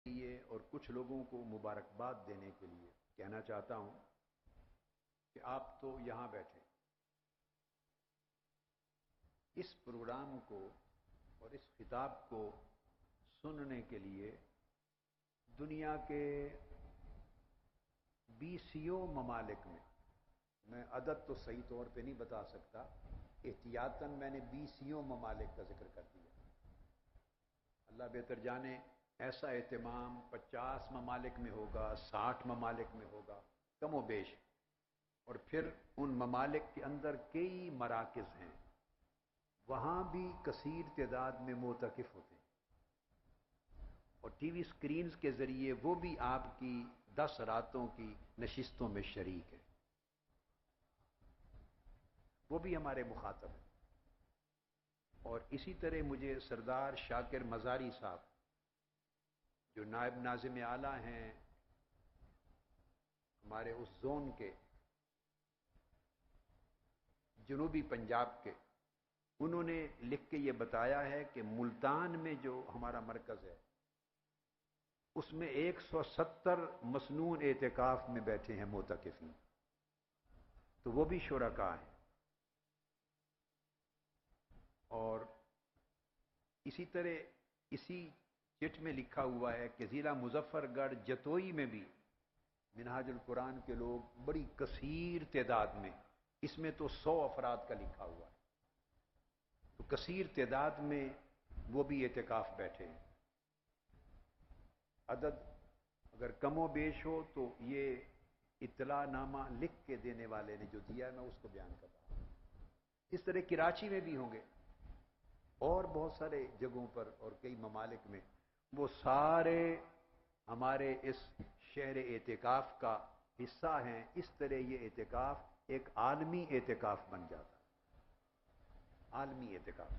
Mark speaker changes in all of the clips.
Speaker 1: لیے اور کچھ لوگوں کو مبارکباد دینے کے لیے کہنا چاہتا ہوں کہ آپ تو یہاں بیٹھے اس پروگرام کو اور اس خطاب کو سننے کے لیے دنیا کے 20 ممالک میں عدد تو صحیح طور پہ نہیں بتا سکتا، احتیاطاً میں نے 20 ممالک کا ذکر کر دیا۔ اللہ بہتر جانے ایسا اہتمام 50 ممالک میں ہوگا، 60 ممالک میں ہوگا، کم و بیش، اور پھر ان ممالک کے اندر کئی مراکز ہیں، وہاں بھی کثیر تعداد میں معتکف ہوتے ہیں، اور ٹی وی سکرینز کے ذریعے وہ بھی آپ کی 10 راتوں کی نشستوں میں شریک ہے، وہ بھی ہمارے مخاطب ہیں۔ اور اسی طرح مجھے سردار شاکر مزاری صاحب جو نائب ناظم اعلیٰ ہیں ہمارے اس زون کے، جنوبی پنجاب کے، انہوں نے لکھ کے یہ بتایا ہے کہ ملتان میں جو ہمارا مرکز ہے اس میں 170 مسنون اعتکاف میں بیٹھے ہیں معتکفین، تو وہ بھی شرکاء ہیں۔ اور اسی طرح اسی چٹ میں لکھا ہوا ہے کہ ضلع مظفر گڑھ جتوئی میں بھی منہاج القرآن کے لوگ بڑی کثیر تعداد میں، اس میں تو 100 افراد کا لکھا ہوا ہے، تو کثیر تعداد میں وہ بھی اعتکاف بیٹھے ہیں۔ عدد اگر کم و بیش ہو تو یہ اطلاع نامہ لکھ کے دینے والے نے جو دیا ہے میں اس کو بیان کر رہا ہوں۔ اس طرح کراچی میں بھی ہوں گے اور بہت سارے جگہوں پر اور کئی ممالک میں، وہ سارے ہمارے اس شہر اعتکاف کا حصہ ہیں۔ اس طرح یہ اعتکاف ایک عالمی اعتکاف بن جاتا ہے، عالمی اعتکاف۔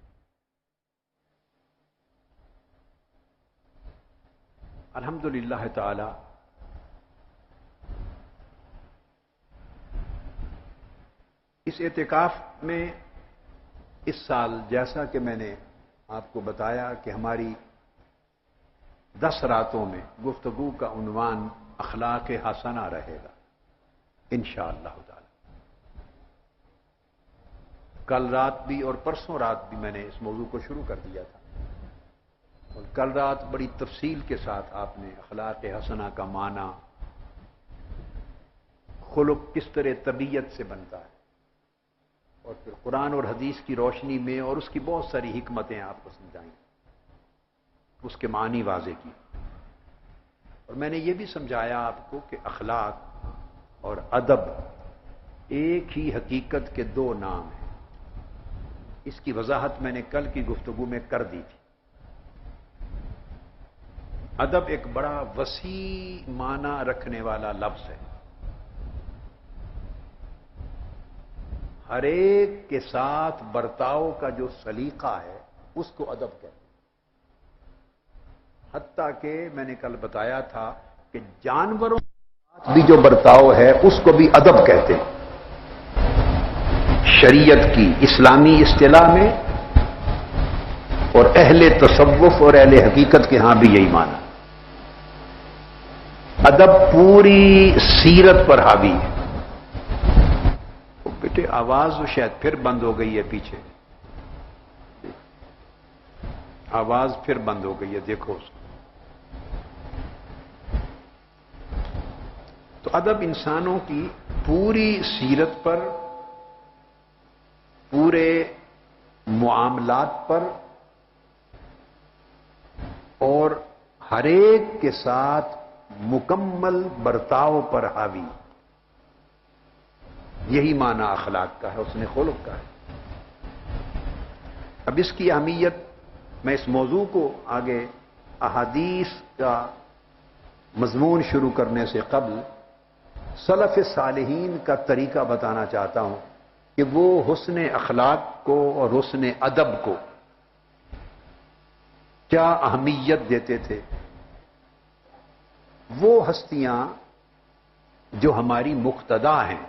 Speaker 1: الحمدللہ تعالی اس اعتکاف میں اس سال جیسا کہ میں نے آپ کو بتایا کہ ہماری 10 راتوں میں گفتگو کا عنوان اخلاق حسنہ رہے گا انشاءاللہ تعالی۔ کل رات بھی اور پرسوں رات بھی میں نے اس موضوع کو شروع کر دیا تھا، اور کل رات بڑی تفصیل کے ساتھ آپ نے اخلاق حسنہ کا معنی، خلق کس طرح طبیعت سے بنتا ہے، اور پھر قرآن اور حدیث کی روشنی میں اور اس کی بہت ساری حکمتیں آپ کو سمجھائیں، اس کے معنی واضح کی۔ اور میں نے یہ بھی سمجھایا آپ کو کہ اخلاق اور ادب ایک ہی حقیقت کے 2 نام ہیں۔ اس کی وضاحت میں نے کل کی گفتگو میں کر دی تھی۔ ادب ایک بڑا وسیع معنی رکھنے والا لفظ ہے، ہر ایک کے ساتھ برتاؤ کا جو سلیقہ ہے اس کو ادب کہتے ہیں۔ حتیٰ کہ میں نے کل بتایا تھا کہ جانوروں کے ساتھ بھی جو برتاؤ ہے اس کو بھی ادب کہتے ہیں۔ شریعت کی اسلامی اصطلاح میں اور اہل تصوف اور اہل حقیقت کے ہاں بھی یہی معنی۔ ادب پوری سیرت پر حاوی ہے۔ بیٹے آواز شاید پھر بند ہو گئی ہے، پیچھے آواز پھر بند ہو گئی ہے، دیکھو اس کو۔ تو ادب انسانوں کی پوری سیرت پر، پورے معاملات پر اور ہر ایک کے ساتھ مکمل برتاؤ پر حاوی، یہی معنی اخلاق کا ہے، حسن خلق کا ہے۔ اب اس کی اہمیت، میں اس موضوع کو آگے احادیث کا مضمون شروع کرنے سے قبل سلف صالحین کا طریقہ بتانا چاہتا ہوں کہ وہ حسن اخلاق کو اور حسن ادب کو کیا اہمیت دیتے تھے۔ وہ ہستیاں جو ہماری مقتدا ہیں،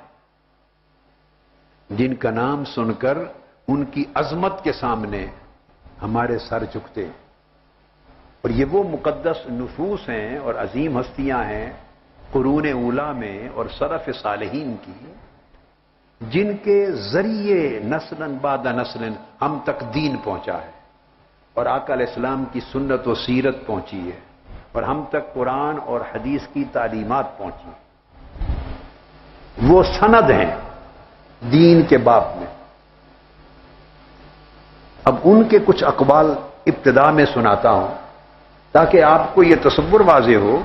Speaker 1: جن کا نام سن کر ان کی عظمت کے سامنے ہمارے سر جھکتے ہیں، اور یہ وہ مقدس نفوس ہیں اور عظیم ہستیاں ہیں قرون اولیٰ میں اور سلف صالحین کی، جن کے ذریعے نسلاً بعد نسلاً ہم تک دین پہنچا ہے اور آقا علیہ السلام کی سنت و سیرت پہنچی ہے اور ہم تک قرآن اور حدیث کی تعلیمات پہنچی ہیں۔ وہ سند ہیں دین کے باب میں۔ اب ان کے کچھ اقوال ابتدا میں سناتا ہوں تاکہ آپ کو یہ تصور واضح ہو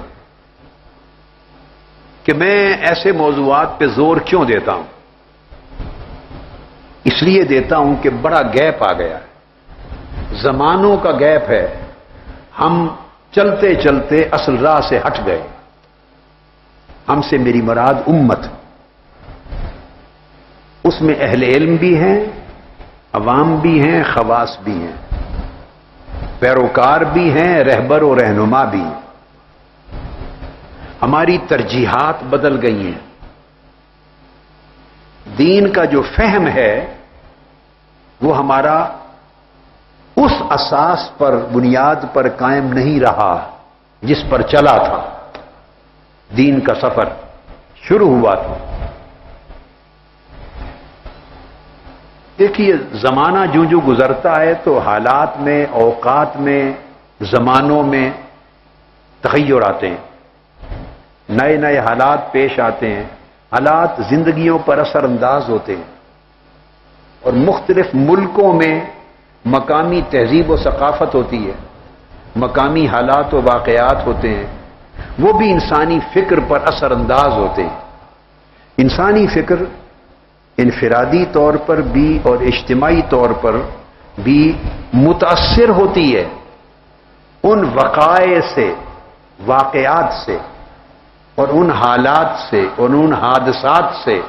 Speaker 1: کہ میں ایسے موضوعات پہ زور کیوں دیتا ہوں۔ اس لیے دیتا ہوں کہ بڑا گیپ آ گیا ہے، زمانوں کا گیپ ہے، ہم چلتے چلتے اصل راہ سے ہٹ گئے۔ ہم سے میری مراد امت، اس میں اہل علم بھی ہیں، عوام بھی ہیں، خواص بھی ہیں، پیروکار بھی ہیں، رہبر و رہنما بھی ہیں۔ ہماری ترجیحات بدل گئی ہیں، دین کا جو فہم ہے وہ ہمارا اس اساس پر، بنیاد پر قائم نہیں رہا جس پر چلا تھا، دین کا سفر شروع ہوا تھا۔ دیکھیے زمانہ جو گزرتا ہے تو حالات میں، اوقات میں، زمانوں میں تغیر آتے ہیں، نئے نئے حالات پیش آتے ہیں، حالات زندگیوں پر اثر انداز ہوتے ہیں، اور مختلف ملکوں میں مقامی تہذیب و ثقافت ہوتی ہے، مقامی حالات و واقعات ہوتے ہیں، وہ بھی انسانی فکر پر اثر انداز ہوتے ہیں۔ انسانی فکر انفرادی طور پر بھی اور اجتماعی طور پر بھی متاثر ہوتی ہے ان وقائع سے، واقعات سے، اور ان حالات سے اور ان حادثات سے،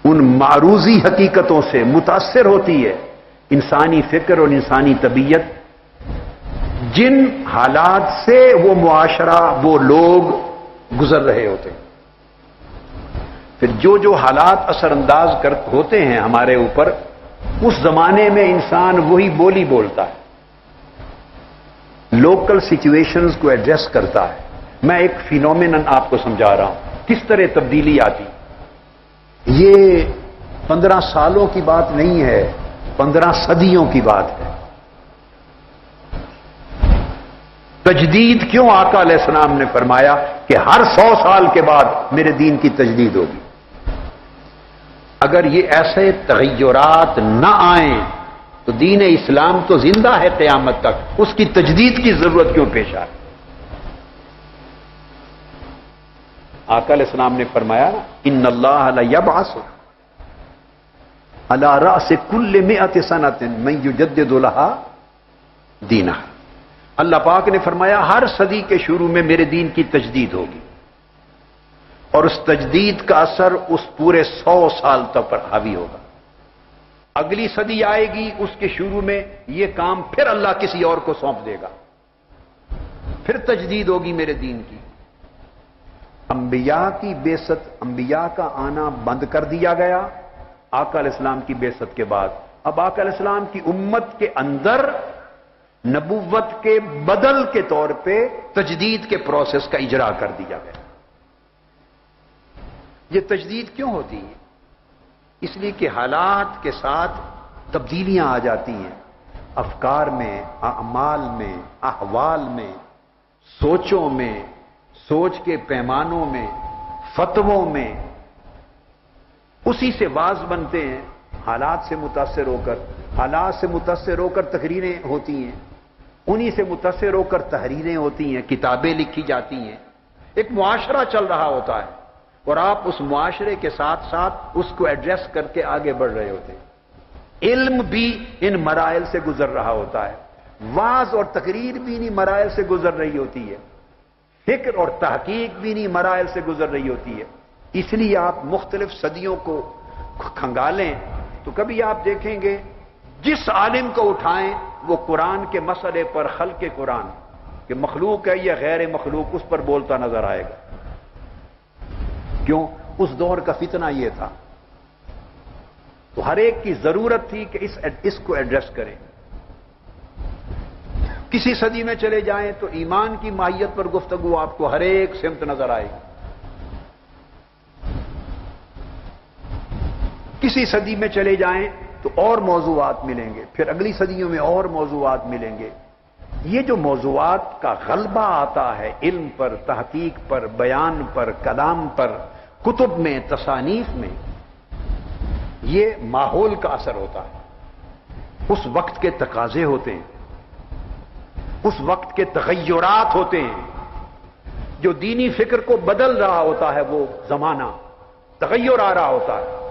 Speaker 1: ان معروضی حقیقتوں سے متاثر ہوتی ہے انسانی فکر اور انسانی طبیعت، جن حالات سے وہ معاشرہ، وہ لوگ گزر رہے ہوتے ہیں۔ پھر جو حالات اثر انداز ہوتے ہیں ہمارے اوپر، اس زمانے میں انسان وہی بولی بولتا ہے، لوکل سچویشنز کو ایڈریس کرتا ہے۔ میں ایک فینومینن آپ کو سمجھا رہا ہوں کس طرح تبدیلی آتی۔ یہ 15 سالوں کی بات نہیں ہے، 15 صدیوں کی بات ہے۔ تجدید کیوں آقا علیہ السلام نے فرمایا کہ ہر 100 سال کے بعد میرے دین کی تجدید ہوگی؟ اگر یہ ایسے تغیرات نہ آئیں تو دین اسلام تو زندہ ہے قیامت تک، اس کی تجدید کی ضرورت کیوں پیش آئے؟ آقا علیہ السلام نے فرمایا ان اللہ لیبعث علی رأس کل 100 سنۃ من یجدد لہا دینہا۔ اللہ پاک نے فرمایا ہر صدی کے شروع میں میرے دین کی تجدید ہوگی، اور اس تجدید کا اثر اس پورے 100 سال تک پر حاوی ہوگا۔ اگلی صدی آئے گی، اس کے شروع میں یہ کام پھر اللہ کسی اور کو سونپ دے گا، پھر تجدید ہوگی میرے دین کی۔ انبیاء کی بعثت، انبیاء کا آنا بند کر دیا گیا آقا علیہ السلام کی بعثت کے بعد۔ اب آقا علیہ السلام کی امت کے اندر نبوت کے بدل کے طور پہ تجدید کے پروسیس کا اجرا کر دیا گیا۔ یہ تجدید کیوں ہوتی ہے؟ اس لیے کہ حالات کے ساتھ تبدیلیاں آ جاتی ہیں، افکار میں، اعمال میں، احوال میں، سوچوں میں، سوچ کے پیمانوں میں، فتووں میں۔ اسی سے واز بنتے ہیں، حالات سے متاثر ہو کر، حالات سے متاثر ہو کر تقریریں ہوتی ہیں، انہی سے متاثر ہو کر تحریریں ہوتی ہیں، کتابیں لکھی جاتی ہیں، ایک معاشرہ چل رہا ہوتا ہے، اور آپ اس معاشرے کے ساتھ ساتھ اس کو ایڈریس کر کے آگے بڑھ رہے ہوتے ہیں۔ علم بھی ان مراحل سے گزر رہا ہوتا ہے، واز اور تقریر بھی انہی مراحل سے گزر رہی ہوتی ہے، فکر اور تحقیق بھی انہی مراحل سے گزر رہی ہوتی ہے۔ اس لیے آپ مختلف صدیوں کو کھنگالیں تو کبھی آپ دیکھیں گے جس عالم کو اٹھائیں وہ قرآن کے مسئلے پر، خلق قرآن کہ مخلوق ہے یا غیر مخلوق، اس پر بولتا نظر آئے گا۔ کیوں؟ اس دور کا فتنہ یہ تھا، تو ہر ایک کی ضرورت تھی کہ اس کو ایڈریس کریں۔ کسی صدی میں چلے جائیں تو ایمان کی ماہیت پر گفتگو آپ کو ہر ایک سمت نظر آئے گی. کسی صدی میں چلے جائیں تو اور موضوعات ملیں گے، پھر اگلی صدیوں میں اور موضوعات ملیں گے. یہ جو موضوعات کا غلبہ آتا ہے علم پر، تحقیق پر، بیان پر، کلام پر، کتب میں، تصانیف میں، یہ ماحول کا اثر ہوتا ہے. اس وقت کے تقاضے ہوتے ہیں، اس وقت کے تغیرات ہوتے ہیں. جو دینی فکر کو بدل رہا ہوتا ہے وہ زمانہ، تغیر آ رہا ہوتا ہے،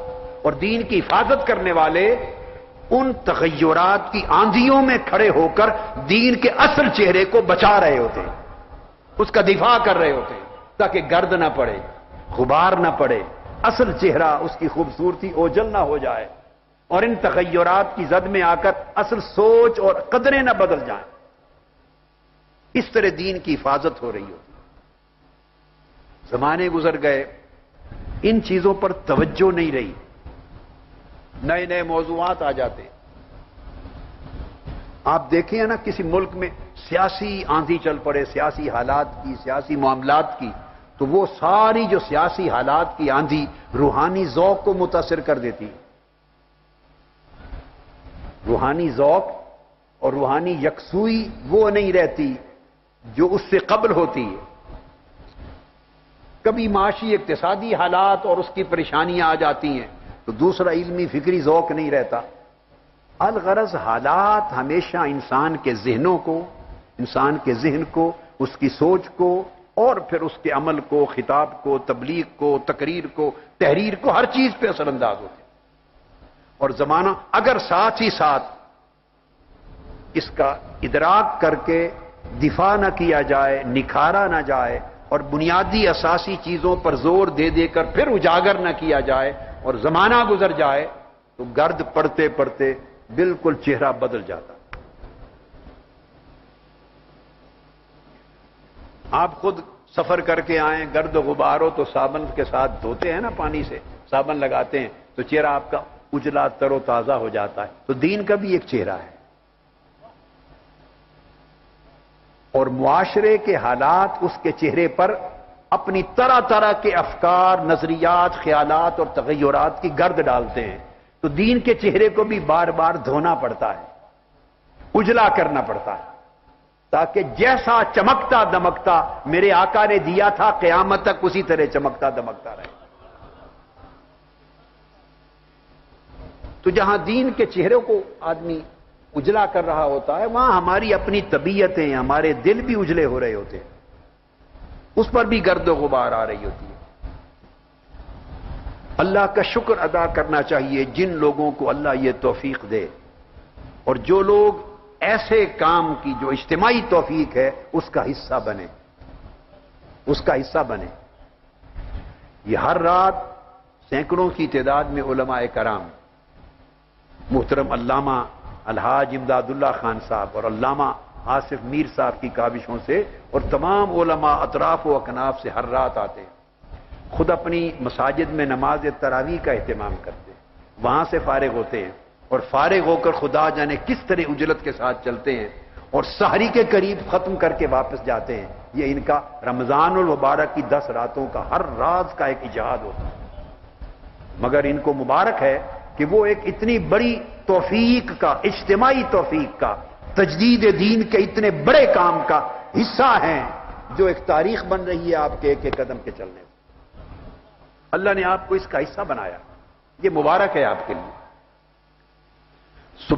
Speaker 1: اور دین کی حفاظت کرنے والے ان تغیرات کی آندھیوں میں کھڑے ہو کر دین کے اصل چہرے کو بچا رہے ہوتے ہیں، اس کا دفاع کر رہے ہوتے ہیں تاکہ گرد نہ پڑے، غبار نہ پڑے، اصل چہرہ اس کی خوبصورتی اوجل نہ ہو جائے، اور ان تغیرات کی زد میں آ کر اصل سوچ اور قدریں نہ بدل جائیں. اس طرح دین کی حفاظت ہو رہی ہوتی. زمانے گزر گئے، ان چیزوں پر توجہ نہیں رہی، نئے نئے موضوعات آ جاتے. آپ دیکھیں نا کسی ملک میں سیاسی آندھی چل پڑے، سیاسی حالات کی، سیاسی معاملات کی، تو وہ ساری جو سیاسی حالات کی آندھی روحانی ذوق کو متاثر کر دیتی. روحانی ذوق اور روحانی یکسوئی وہ نہیں رہتی جو اس سے قبل ہوتی ہے. کبھی معاشی اقتصادی حالات اور اس کی پریشانیاں آ جاتی ہیں تو دوسرا علمی فکری ذوق نہیں رہتا. الغرض حالات ہمیشہ انسان کے ذہنوں کو، انسان کے ذہن کو، اس کی سوچ کو، اور پھر اس کے عمل کو، خطاب کو، تبلیغ کو، تقریر کو، تحریر کو، ہر چیز پہ اثر انداز ہوتے ہیں. اور زمانہ اگر ساتھ ہی ساتھ اس کا ادراک کر کے دفاع نہ کیا جائے، نکھارا نہ جائے، اور بنیادی اساسی چیزوں پر زور دے دے کر پھر اجاگر نہ کیا جائے اور زمانہ گزر جائے تو گرد پڑتے پڑتے بالکل چہرہ بدل جاتا. آپ خود سفر کر کے آئیں، گرد و غبار ہو تو صابن کے ساتھ دھوتے ہیں نا، پانی سے صابن لگاتے ہیں تو چہرہ آپ کا اجلا تر و تازہ ہو جاتا ہے. تو دین کا بھی ایک چہرہ ہے. اور معاشرے کے حالات اس کے چہرے پر اپنی طرح طرح کے افکار، نظریات، خیالات اور تغیرات کی گرد ڈالتے ہیں. تو دین کے چہرے کو بھی بار بار دھونا پڑتا ہے، اجلا کرنا پڑتا ہے، تاکہ جیسا چمکتا دمکتا میرے آقا نے دیا تھا قیامت تک اسی طرح چمکتا دمکتا رہے. تو جہاں دین کے چہرے کو آدمی اجلا کر رہا ہوتا ہے وہاں ہماری اپنی طبیعتیں، ہمارے دل بھی اجلے ہو رہے ہوتے ہیں، اس پر بھی گرد و غبار آ رہی ہوتی ہے. اللہ کا شکر ادا کرنا چاہیے جن لوگوں کو اللہ یہ توفیق دے، اور جو لوگ ایسے کام کی جو اجتماعی توفیق ہے اس کا حصہ بنے، اس کا حصہ بنے. یہ ہر رات سینکڑوں کی تعداد میں علماء کرام، محترم علامہ الحاج امداد اللہ خان صاحب اور علامہ آصف میر صاحب کی کاوشوں سے اور تمام علماء اطراف و اکناف سے ہر رات آتے ہیں. خود اپنی مساجد میں نماز تراویح کا اہتمام کرتے ہیں، وہاں سے فارغ ہوتے ہیں اور فارغ ہو کر خدا جانے کس طرح اجلت کے ساتھ چلتے ہیں اور سحری کے قریب ختم کر کے واپس جاتے ہیں. یہ ان کا رمضان المبارک کی 10 راتوں کا ہر رات کا ایک اجہاد ہوتا ہے. مگر ان کو مبارک ہے کہ وہ ایک اتنی بڑی توفیق کا، اجتماعی توفیق کا، تجدید دین کے اتنے بڑے کام کا حصہ ہیں جو ایک تاریخ بن رہی ہے آپ کے ایک ایک قدم کے چلنے سے. اللہ نے آپ کو اس کا حصہ بنایا، یہ مبارک ہے آپ کے لیے.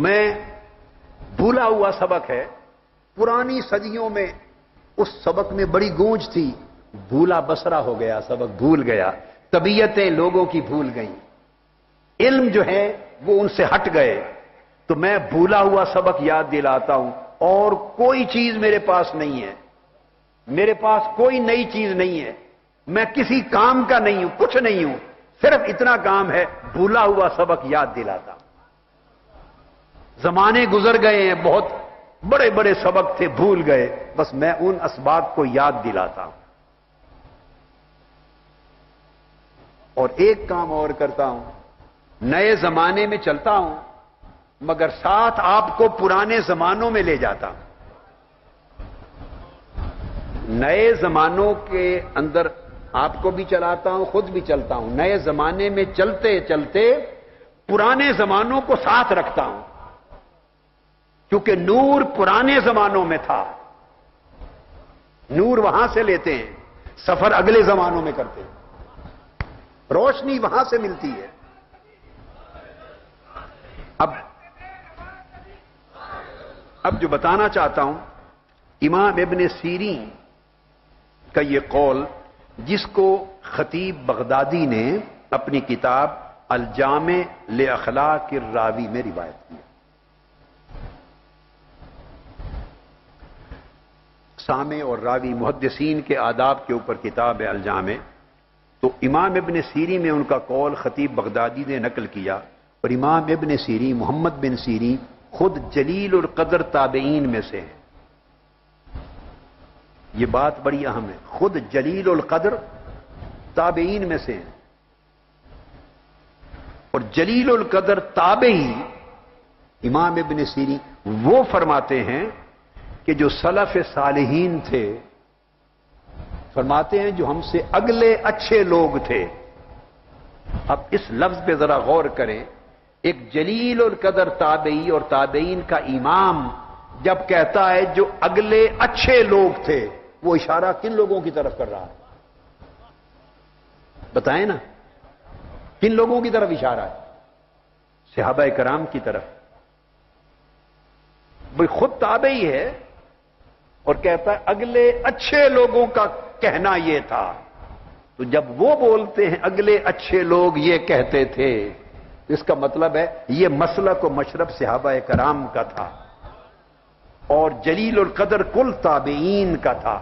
Speaker 1: میں بھولا ہوا سبق ہے، پرانی صدیوں میں اس سبق میں بڑی گونج تھی. بھولا بسرا ہو گیا، سبق بھول گیا، طبیعتیں لوگوں کی بھول گئیں، علم جو ہے وہ ان سے ہٹ گئے. تو میں بھولا ہوا سبق یاد دلاتا ہوں، اور کوئی چیز میرے پاس نہیں ہے، میرے پاس کوئی نئی چیز نہیں ہے، میں کسی کام کا نہیں ہوں، کچھ نہیں ہوں، صرف اتنا کام ہے بھولا ہوا سبق یاد دلاتا ہوں. زمانے گزر گئے ہیں، بہت بڑے بڑے سبق تھے بھول گئے، بس میں ان اسباق کو یاد دلاتا ہوں. اور ایک کام اور کرتا ہوں، نئے زمانے میں چلتا ہوں مگر ساتھ آپ کو پرانے زمانوں میں لے جاتا ہوں. نئے زمانوں کے اندر آپ کو بھی چلاتا ہوں، خود بھی چلتا ہوں، نئے زمانے میں چلتے چلتے پرانے زمانوں کو ساتھ رکھتا ہوں، کیونکہ نور پرانے زمانوں میں تھا، نور وہاں سے لیتے ہیں، سفر اگلے زمانوں میں کرتے ہیں، روشنی وہاں سے ملتی ہے۔ اب جو بتانا چاہتا ہوں، امام ابن سیرین کا یہ قول، جس کو خطیب بغدادی نے اپنی کتاب الجامع لاخلاق الراوی میں روایت کیا۔ سامع اور راوی محدثین کے آداب کے اوپر کتاب ہے الجامع، تو امام ابن سیرین میں ان کا قول خطیب بغدادی نے نقل کیا، اور امام ابن سیرین محمد بن سیرین خود جلیل القدر تابعین میں سے ہیں۔ یہ بات بڑی اہم ہے، خود جلیل القدر تابعین میں سے ہیں، اور جلیل القدر تابعی امام ابن سیرین وہ فرماتے ہیں کہ جو سلف صالحین تھے، فرماتے ہیں جو ہم سے اگلے اچھے لوگ تھے۔ اب اس لفظ پہ ذرا غور کریں، ایک جلیل القدر تابعی اور تابعین کا امام جب کہتا ہے جو اگلے اچھے لوگ تھے، وہ اشارہ کن لوگوں کی طرف کر رہا ہے؟ بتائیں نا، کن لوگوں کی طرف اشارہ ہے؟ صحابہ کرام کی طرف۔ بھئی خود تابعی ہے اور کہتا ہے اگلے اچھے لوگوں کا کہنا یہ تھا، تو جب وہ بولتے ہیں اگلے اچھے لوگ یہ کہتے تھے، اس کا مطلب ہے یہ مسلک و مشرب صحابہ کرام کا تھا، اور جلیل القدر کل تابعین کا تھا۔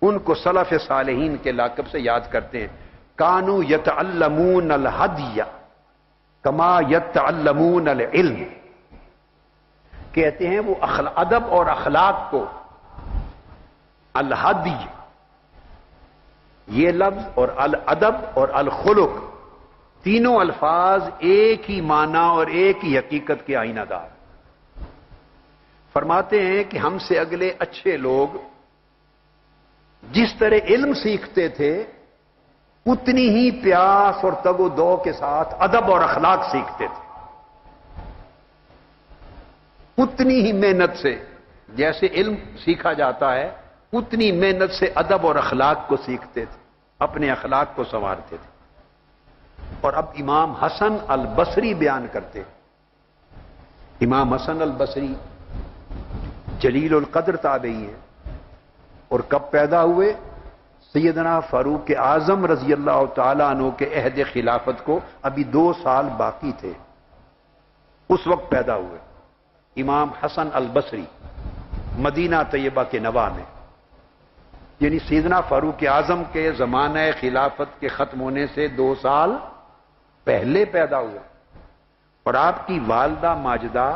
Speaker 1: ان کو سلف صالحین کے لقب سے یاد کرتے ہیں، کانوا یتعلمون الہدی کما یتعلمون العلم، کہتے ہیں وہ ادب اور اخلاق کو، الہدی یہ لفظ اور الادب اور الخلق تینوں الفاظ ایک ہی معنی اور ایک ہی حقیقت کے آئینہ دار۔ فرماتے ہیں کہ ہم سے اگلے اچھے لوگ جس طرح علم سیکھتے تھے، اتنی ہی پیاس اور تگ و دو کے ساتھ ادب اور اخلاق سیکھتے تھے، اتنی ہی محنت سے جیسے علم سیکھا جاتا ہے، اتنی محنت سے ادب اور اخلاق کو سیکھتے تھے، اپنے اخلاق کو سنوارتے تھے۔ اور اب امام حسن البصری بیان کرتے ہیں، امام حسن البصری جلیل القدر تابعی ہیں، اور کب پیدا ہوئے؟ سیدنا فاروق اعظم رضی اللہ تعالیٰ عنہ کے عہد خلافت کو ابھی 2 سال باقی تھے، اس وقت پیدا ہوئے امام حسن البصری، مدینہ طیبہ کے نواح میں، یعنی سیدنا فاروق اعظم کے زمانہ خلافت کے ختم ہونے سے 2 سال پہلے پیدا ہوا۔ اور آپ کی والدہ ماجدہ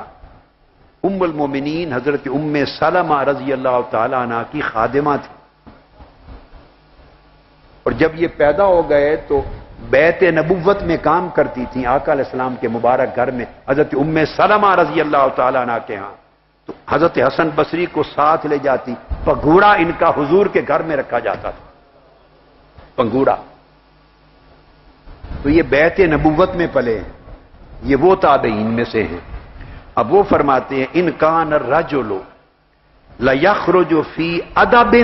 Speaker 1: ام المومنین حضرت ام سلمہ رضی اللہ تعالی عنہ کی خادمہ تھی، اور جب یہ پیدا ہو گئے تو بیت نبوت میں کام کرتی تھیں آقا علیہ السلام کے مبارک گھر میں، حضرت ام سلمہ رضی اللہ تعالی عنہ کے ہاں، تو حضرت حسن بصری کو ساتھ لے جاتی، پنگھوڑا ان کا حضور کے گھر میں رکھا جاتا تھا، پنگھوڑا۔ تو یہ بیت نبوت میں پلے ہیں، یہ وہ تابعین میں سے ہیں۔ اب وہ فرماتے ہیں ان کان الرجل لیخرج فی ادب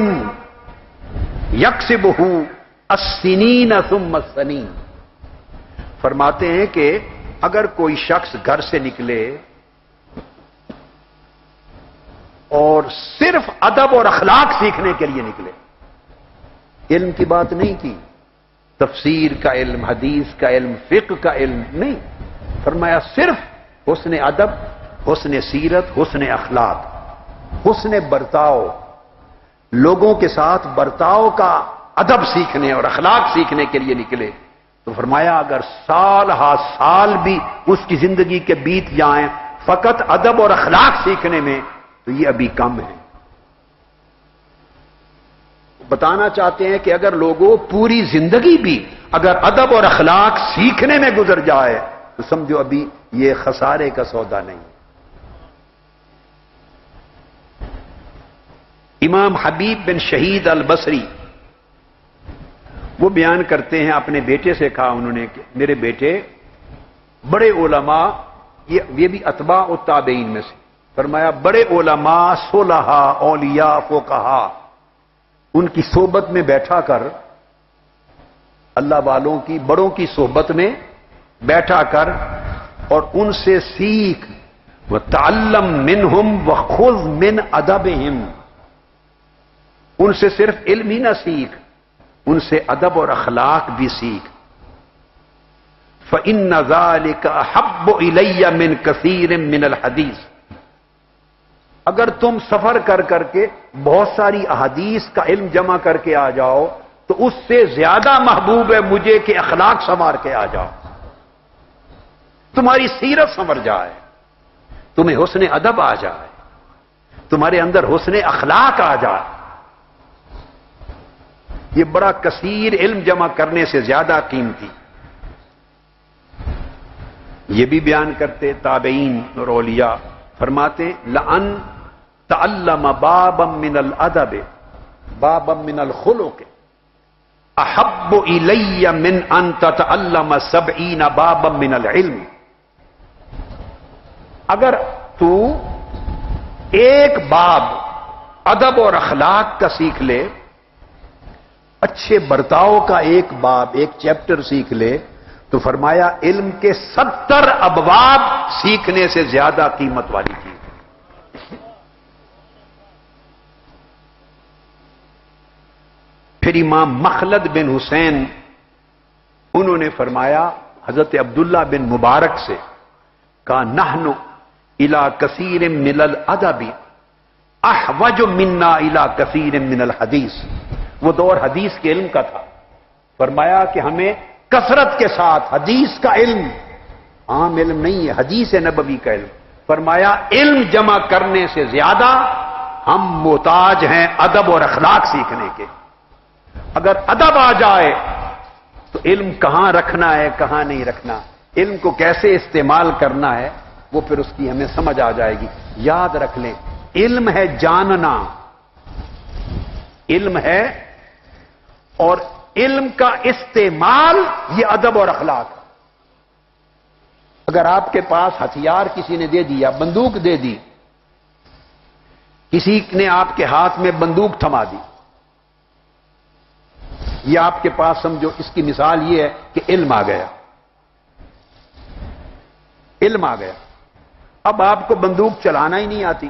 Speaker 1: یکسبہ السنین ثم السنین، فرماتے ہیں کہ اگر کوئی شخص گھر سے نکلے اور صرف ادب اور اخلاق سیکھنے کے لیے نکلے، علم کی بات نہیں کی، تفسیر کا علم، حدیث کا علم، فقہ کا علم نہیں، فرمایا صرف حسن ادب، حسن سیرت، حسن اخلاق، حسن برتاؤ، لوگوں کے ساتھ برتاؤ کا ادب سیکھنے اور اخلاق سیکھنے کے لیے نکلے، تو فرمایا اگر سال ہا سال بھی اس کی زندگی کے بیت جائیں فقط ادب اور اخلاق سیکھنے میں، تو یہ ابھی کم ہے۔ بتانا چاہتے ہیں کہ اگر لوگوں پوری زندگی بھی اگر ادب اور اخلاق سیکھنے میں گزر جائے تو سمجھو ابھی یہ خسارے کا سودا نہیں۔ امام حبیب بن شہید البصری وہ بیان کرتے ہیں، اپنے بیٹے سے کہا انہوں نے کہ میرے بیٹے، بڑے علماء، یہ بھی اتباع التابعین میں سے، فرمایا بڑے علماء، صلحاء، اولیاء، فقہاء، ان کی صحبت میں بیٹھا کر، اللہ والوں کی بڑوں کی صحبت میں بیٹھا کر اور ان سے سیکھ، وتعلم منہم وخذ من ادبہم، ان سے صرف علم ہی نہ سیکھ، ان سے ادب اور اخلاق بھی سیکھ۔ فإن ذلك أحب إلي من كثير من الحديث، اگر تم سفر کر کر کے بہت ساری احادیث کا علم جمع کر کے آ جاؤ تو اس سے زیادہ محبوب ہے مجھے کہ اخلاق سنوار کے آ جاؤ، تمہاری سیرت سنور جائے، تمہیں حسن ادب آ جائے، تمہارے اندر حسن اخلاق آ جائے۔ یہ بڑا کثیر علم جمع کرنے سے زیادہ قیمتی۔ یہ بھی بیان کرتے تابعین اور اولیاء، فرماتے لأن تعلم بابا من الادب بابا من الخلق احب الی من ان تتعلم 70 بابا من العلم۔ اگر تو ایک باب ادب اور اخلاق کا سیکھ لے، اچھے برتاؤ کا ایک باب، ایک چیپٹر سیکھ لے، تو فرمایا علم کے 70 ابواب سیکھنے سے زیادہ قیمت والی چیز۔ پھر امام مخلد بن حسین انہوں نے فرمایا حضرت عبداللہ بن مبارک سے، کہا نحن الى کثیر من الادب احوج منا الى کثیر من الحدیث۔ وہ دور حدیث کے علم کا تھا، فرمایا کہ ہمیں کثرت کے ساتھ حدیث کا علم، عام علم نہیں ہے، حدیث نبوی کا علم، فرمایا علم جمع کرنے سے زیادہ ہم محتاج ہیں ادب اور اخلاق سیکھنے کے۔ اگر ادب آ جائے تو علم کہاں رکھنا ہے کہاں نہیں رکھنا، علم کو کیسے استعمال کرنا ہے، وہ پھر اس کی ہمیں سمجھ آ جائے گی۔ یاد رکھ لیں، علم ہے جاننا، علم ہے، اور علم کا استعمال یہ ادب اور اخلاق۔ اگر آپ کے پاس ہتھیار کسی نے دے دیا، بندوق دے دی، کسی نے آپ کے ہاتھ میں بندوق تھما دی، یہ آپ کے پاس سمجھو اس کی مثال یہ ہے کہ علم آ گیا، علم آ گیا، اب آپ کو بندوق چلانا ہی نہیں آتی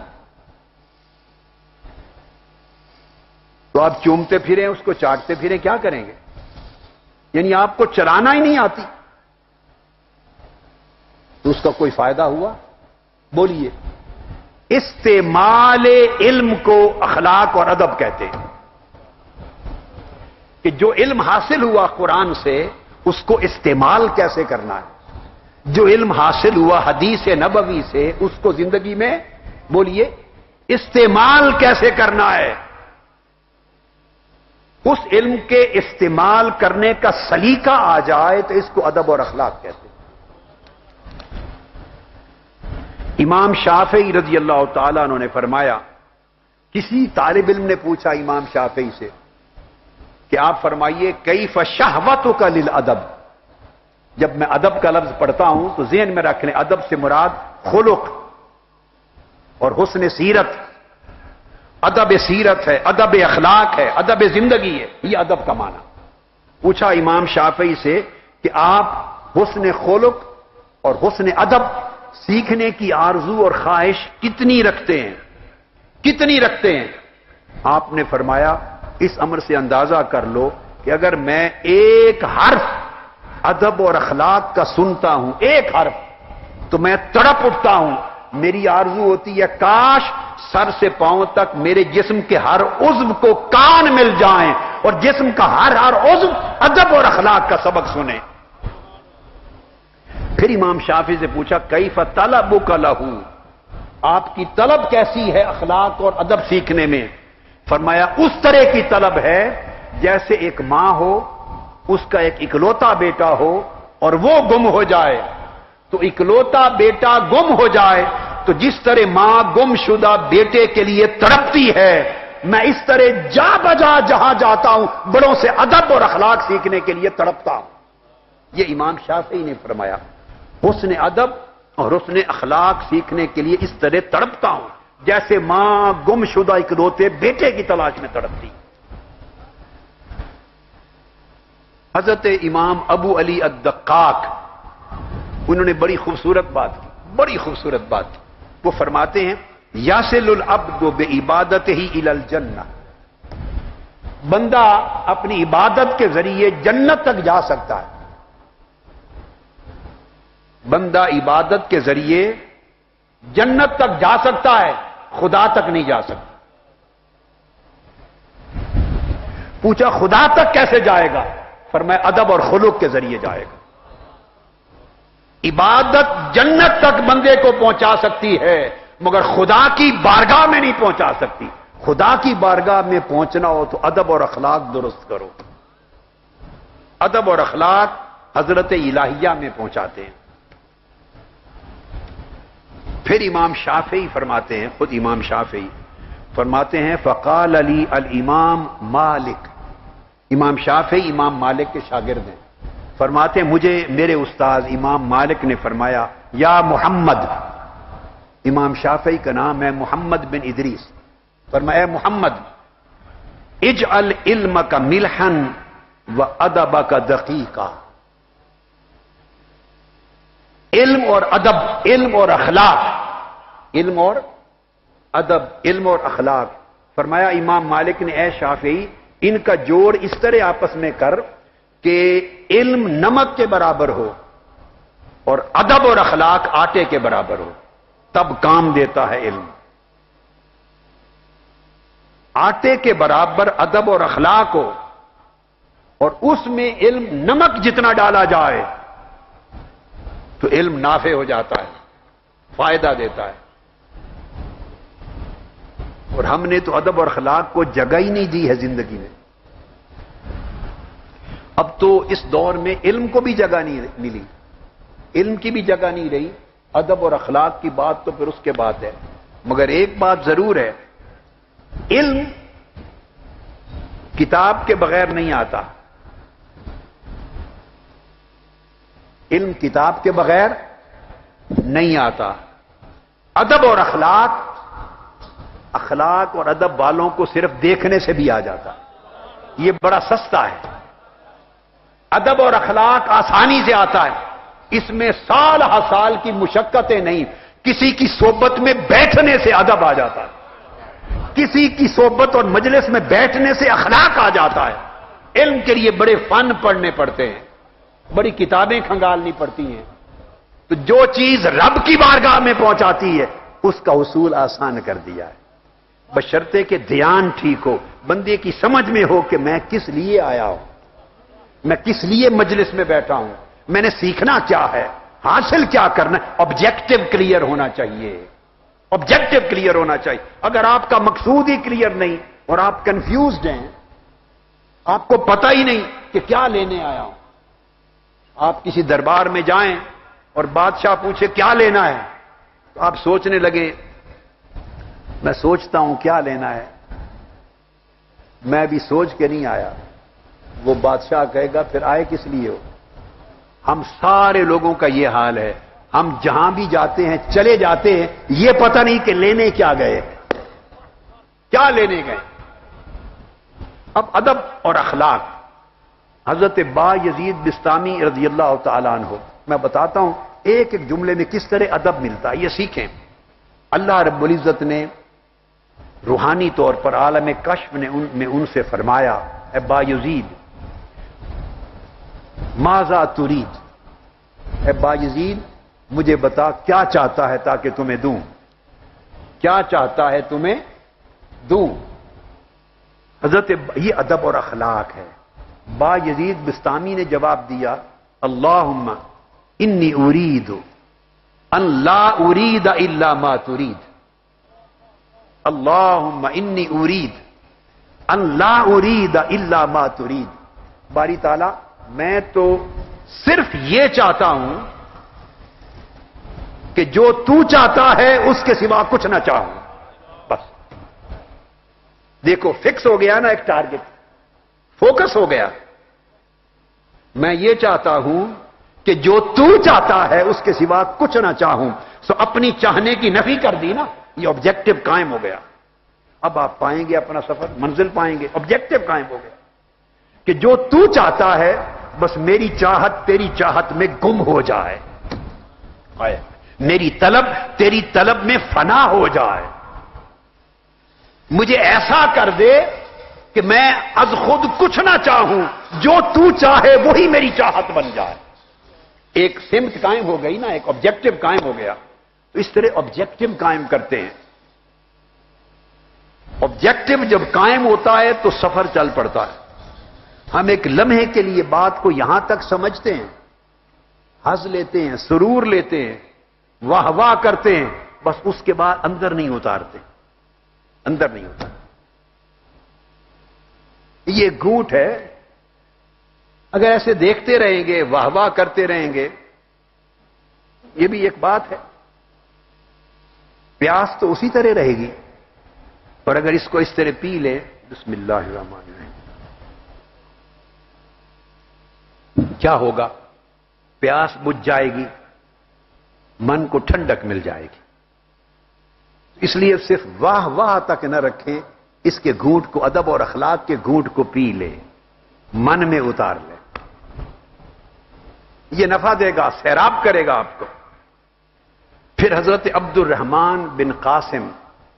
Speaker 1: تو آپ چومتے پھریں، اس کو چاٹتے پھریں، کیا کریں گے؟ یعنی آپ کو چلانا ہی نہیں آتی تو اس کا کوئی فائدہ ہوا؟ بولیے۔ استعمال علم کو اخلاق اور ادب کہتے ہیں، کہ جو علم حاصل ہوا قرآن سے اس کو استعمال کیسے کرنا ہے، جو علم حاصل ہوا حدیث نبوی سے اس کو زندگی میں، بولیے، استعمال کیسے کرنا ہے۔ اس علم کے استعمال کرنے کا سلیقہ آ جائے تو اس کو ادب اور اخلاق کہتے ہیں۔ امام شافعی رضی اللہ تعالیٰ عنہ نے فرمایا، کسی طالب علم نے پوچھا امام شافعی سے کہ آپ فرمائیے کیف شہوتک للادب۔ جب میں ادب کا لفظ پڑھتا ہوں تو ذہن میں رکھ لیں، ادب سے مراد خلق اور حسن سیرت، ادب سیرت ہے، ادب اخلاق ہے، ادب زندگی ہے، یہ ادب کا معنی۔ پوچھا امام شافعی سے کہ آپ حسن خلق اور حسن ادب سیکھنے کی آرزو اور خواہش کتنی رکھتے ہیں، کتنی رکھتے ہیں؟ آپ نے فرمایا اس امر سے اندازہ کر لو کہ اگر میں ایک حرف ادب اور اخلاق کا سنتا ہوں، ایک حرف، تو میں تڑپ اٹھتا ہوں، میری آرزو ہوتی ہے کاش سر سے پاؤں تک میرے جسم کے ہر عضو کو کان مل جائیں اور جسم کا ہر عضو ادب اور اخلاق کا سبق سنے۔ پھر امام شافعی سے پوچھا کیف طلبک لہ، آپ کی طلب کیسی ہے اخلاق اور ادب سیکھنے میں؟ فرمایا اس طرح کی طلب ہے جیسے ایک ماں ہو، اس کا ایک اکلوتا بیٹا ہو اور وہ گم ہو جائے، تو اکلوتا بیٹا گم ہو جائے تو جس طرح ماں گم شدہ بیٹے کے لیے تڑپتی ہے، میں اس طرح جا بجا جہاں جاتا ہوں بڑوں سے ادب اور اخلاق سیکھنے کے لیے تڑپتا ہوں. یہ امام شافعی نے فرمایا حسن ادب اور حسن اخلاق سیکھنے کے لیے اس طرح تڑپتا ہوں جیسے ماں گم شدہ اکلوتے بیٹے کی تلاش میں تڑپتی. حضرت امام ابو علی الدقاق انہوں نے بڑی خوبصورت بات کی، بڑی خوبصورت بات کی. وہ فرماتے ہیں یاسل العبد بعبادتہ الی الجنہ، بندہ اپنی عبادت کے ذریعے جنت تک جا سکتا ہے. بندہ عبادت کے ذریعے جنت تک جا سکتا ہے، خدا تک نہیں جا سکتا. پوچھا خدا تک کیسے جائے گا؟ فرمایا ادب اور خلق کے ذریعے جائے گا. عبادت جنت تک بندے کو پہنچا سکتی ہے مگر خدا کی بارگاہ میں نہیں پہنچا سکتی. خدا کی بارگاہ میں پہنچنا ہو تو ادب اور اخلاق درست کرو. ادب اور اخلاق حضرت الہیہ میں پہنچاتے ہیں. پھر امام شافعی فرماتے ہیں، خود امام شافعی فرماتے ہیں فقال علی الامام مالک. امام شافعی امام مالک کے شاگرد ہیں. فرماتے ہیں مجھے میرے استاد امام مالک نے فرمایا یا محمد، امام شافعی کا نام ہے محمد بن ادریس. فرمایا محمد اجعل علمک ملحا وادبک دقیقا. علم اور ادب، علم اور اخلاق، علم اور ادب، علم اور اخلاق. فرمایا امام مالک نے اے شافعی ان کا جوڑ اس طرح آپس میں کر کہ علم نمک کے برابر ہو اور ادب اور اخلاق آٹے کے برابر ہو، تب کام دیتا ہے علم. آٹے کے برابر ادب اور اخلاق ہو اور اس میں علم نمک جتنا ڈالا جائے تو علم نافع ہو جاتا ہے، فائدہ دیتا ہے. اور ہم نے تو ادب اور اخلاق کو جگہ ہی نہیں دی ہے زندگی میں. اب تو اس دور میں علم کو بھی جگہ نہیں ملی، علم کی بھی جگہ نہیں رہی. ادب اور اخلاق کی بات تو پھر اس کے بعد ہے. مگر ایک بات ضرور ہے، علم کتاب کے بغیر نہیں آتا. علم کتاب کے بغیر نہیں آتا. ادب اور اخلاق، اخلاق اور ادب والوں کو صرف دیکھنے سے بھی آ جاتا. یہ بڑا سستا ہے. ادب اور اخلاق آسانی سے آتا ہے. اس میں سال ہر سال کی مشقتیں نہیں. کسی کی صحبت میں بیٹھنے سے ادب آ جاتا ہے، کسی کی صحبت اور مجلس میں بیٹھنے سے اخلاق آ جاتا ہے. علم کے لیے بڑے فن پڑھنے پڑتے ہیں، بڑی کتابیں کھنگالنی پڑتی ہیں. تو جو چیز رب کی بارگاہ میں پہنچاتی ہے اس کا حصول آسان کر دیا ہے، بشرطے کہ دھیان ٹھیک ہو، بندے کی سمجھ میں ہو کہ میں کس لیے آیا ہوں، میں کس لیے مجلس میں بیٹھا ہوں، میں نے سیکھنا کیا ہے، حاصل کیا کرنا ہے. آبجیکٹو کلیئر ہونا چاہیے، آبجیکٹو کلیئر ہونا چاہیے. اگر آپ کا مقصود ہی کلیئر نہیں اور آپ کنفیوزڈ ہیں، آپ کو پتہ ہی نہیں کہ کیا لینے آیا ہوں. آپ کسی دربار میں جائیں اور بادشاہ پوچھے کیا لینا ہے، تو آپ سوچنے لگے میں سوچتا ہوں کیا لینا ہے، میں بھی سوچ کے نہیں آیا. وہ بادشاہ کہے گا پھر آئے کس لیے ہو. ہم سارے لوگوں کا یہ حال ہے، ہم جہاں بھی جاتے ہیں چلے جاتے ہیں، یہ پتہ نہیں کہ لینے کیا گئے، کیا لینے گئے. اب ادب اور اخلاق، حضرت با یزید بستامی رضی اللہ تعالیٰ عنہ، میں بتاتا ہوں ایک ایک جملے میں کس طرح ادب ملتا ہے، یہ سیکھیں. اللہ رب العزت نے روحانی طور پر عالم کشف میں ان سے فرمایا اے با یزید ماذا ترید، اے با یزید مجھے بتا کیا چاہتا ہے تاکہ تمہیں دوں، کیا چاہتا ہے تمہیں دوں. حضرت یہ ادب اور اخلاق ہے. با یزید بستامی نے جواب دیا اللہم انی ارید ان لا ارید الا ما ترید، اللہم انی ارید ان لا ارید الا ما ترید. باری تعالی میں تو صرف یہ چاہتا ہوں کہ جو تو چاہتا ہے اس کے سوا کچھ نہ چاہوں. بس دیکھو فکس ہو گیا نا ایک ٹارگٹ، فوکس ہو گیا. میں یہ چاہتا ہوں کہ جو تو چاہتا ہے اس کے سوا کچھ نہ چاہوں. سو اپنی چاہنے کی نفی کر دی نا، یہ آبجیکٹو قائم ہو گیا. اب آپ پائیں گے اپنا سفر، منزل پائیں گے. آبجیکٹو قائم ہو گیا کہ جو تو چاہتا ہے بس میری چاہت تیری چاہت میں گم ہو جائے، میری طلب تیری طلب میں فنا ہو جائے. مجھے ایسا کر دے کہ میں از خود کچھ نہ چاہوں، جو تو چاہے وہی میری چاہت بن جائے. ایک سمت قائم ہو گئی نا، ایک آبجیکٹو قائم ہو گیا. تو اس طرح آبجیکٹو قائم کرتے ہیں. آبجیکٹو جب قائم ہوتا ہے تو سفر چل پڑتا ہے. ہم ایک لمحے کے لیے بات کو یہاں تک سمجھتے ہیں، ہنس لیتے ہیں، سرور لیتے ہیں، واہ واہ کرتے ہیں، بس اس کے بعد اندر نہیں اتارتے، اندر نہیں اتارتے. یہ گھوٹ ہے. اگر ایسے دیکھتے رہیں گے، واہ واہ کرتے رہیں گے، یہ بھی ایک بات ہے. پیاس تو اسی طرح رہے گی، اور اگر اس کو اس طرح پی لے، بسم اللہ الرحمن الرحیم، کیا ہوگا؟ پیاس بجھ جائے گی، من کو ٹھنڈک مل جائے گی. اس لیے صرف واہ واہ تک نہ رکھیں، اس کے گھونٹ کو، ادب اور اخلاق کے گھونٹ کو پی لے، من میں اتار لے. یہ نفع دے گا، سیراب کرے گا آپ کو. پھر حضرت عبد الرحمن بن قاسم،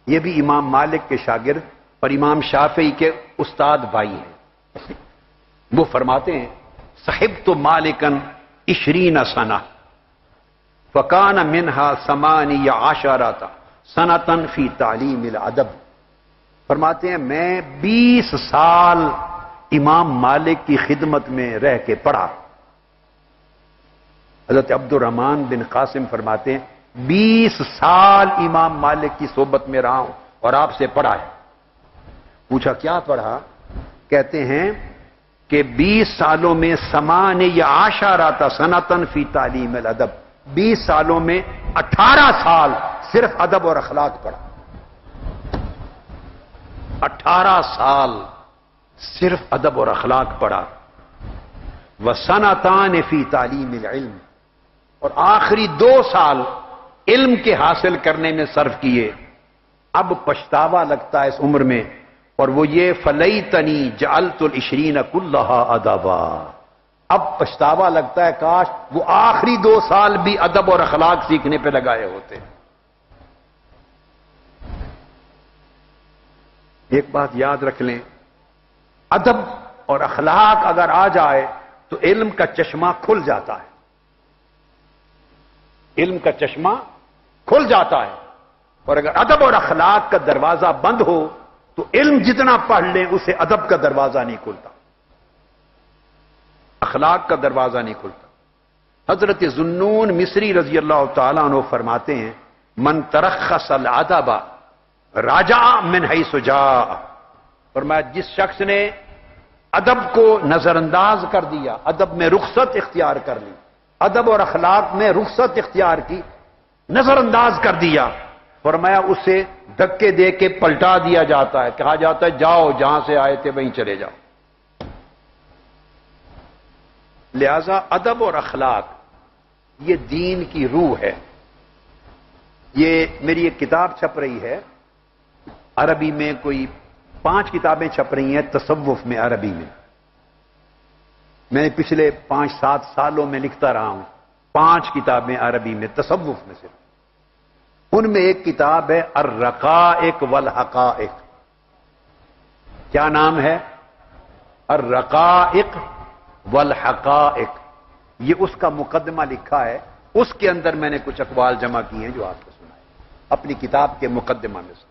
Speaker 1: یہ بھی امام مالک کے شاگرد اور امام شافعی کے استاد بھائی ہیں. وہ فرماتے ہیں صحبت مالکا 20 سنہ فکان منہا 18 سنۃ فی تعلیم الادب. فرماتے ہیں میں 20 سال امام مالک کی خدمت میں رہ کے پڑھا. حضرت عبد الرحمن بن قاسم فرماتے ہیں 20 سال امام مالک کی صحبت میں رہا ہوں اور آپ سے پڑھا ہے. پوچھا کیا پڑھا؟ کہتے ہیں کہ 20 سالوں میں 18 سنۃ فی تعلیم الادب، 20 سالوں میں 18 سال صرف ادب اور اخلاق پڑھا. 18 سال صرف ادب اور اخلاق پڑھا. وسنتان فی تعلیم العلم، اور آخری 2 سال علم کے حاصل کرنے میں صرف کیے. اب پچھتاوا لگتا ہے اس عمر میں، اور وہ یہ فلیتنی جعلت ال20 کلھا ادبا. اب پچھتاوا لگتا ہے کاش وہ آخری 2 سال بھی ادب اور اخلاق سیکھنے پہ لگائے ہوتے. ایک بات یاد رکھ لیں، ادب اور اخلاق اگر آ جائے تو علم کا چشمہ کھل جاتا ہے. علم کا چشمہ کھل جاتا ہے. اور اگر ادب اور اخلاق کا دروازہ بند ہو تو علم جتنا پڑھ لیں اسے ادب کا دروازہ نہیں کھلتا، اخلاق کا دروازہ نہیں کھلتا. حضرت ذوالنون مصری رضی اللہ تعالیٰ عنہ فرماتے ہیں من ترخص الادب راجع من حیث جاء. فرمایا جس شخص نے ادب کو نظر انداز کر دیا، ادب میں رخصت اختیار کر لی، ادب اور اخلاق میں رخصت اختیار کی، نظر انداز کر دیا، فرمایا اسے دھکے دے کے پلٹا دیا جاتا ہے. کہا جاتا ہے جاؤ جہاں سے آئے تھے وہیں چلے جاؤ. لہذا ادب اور اخلاق یہ دین کی روح ہے. یہ میری ایک کتاب چھپ رہی ہے عربی میں، کوئی 5 کتابیں چھپ رہی ہیں تصوف میں عربی میں. میں نے پچھلے 5-7 سالوں میں لکھتا رہا ہوں 5 کتابیں عربی میں تصوف میں صرف. ان میں ایک کتاب ہے الرقائق والحقائق. کیا نام ہے؟ الرقائق والحقائق. یہ اس کا مقدمہ لکھا ہے. اس کے اندر میں نے کچھ اقوال جمع کیے ہیں جو آپ کو سنائے اپنی کتاب کے مقدمہ میں سے.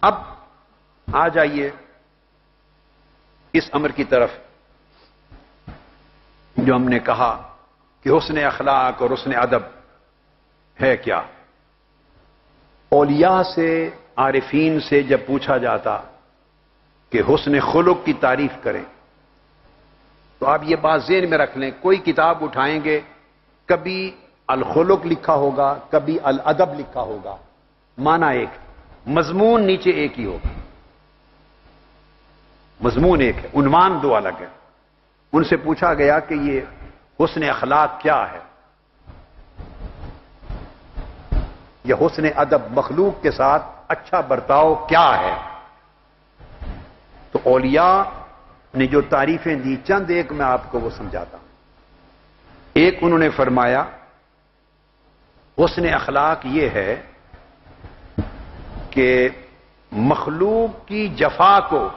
Speaker 1: اب آ جائیے اس امر کی طرف جو ہم نے کہا کہ حسن اخلاق اور حسن ادب ہے کیا. اولیاء سے، عارفین سے جب پوچھا جاتا کہ حسن خلق کی تعریف کریں تو آپ یہ بات ذہن میں رکھ لیں، کوئی کتاب اٹھائیں گے کبھی الخلق لکھا ہوگا، کبھی الادب لکھا ہوگا، معنی ایک. مضمون نیچے ایک ہی ہوگا، مضمون ایک ہے، عنوان دو الگ ہے۔ ان سے پوچھا گیا کہ یہ حسن اخلاق کیا ہے، یہ حسن ادب مخلوق کے ساتھ اچھا برتاؤ کیا ہے؟ تو اولیاء نے جو تعریفیں دی چند ایک میں آپ کو وہ سمجھاتا ہوں۔ ایک انہوں نے فرمایا حسن اخلاق یہ ہے کہ مخلوق کی جفا کو،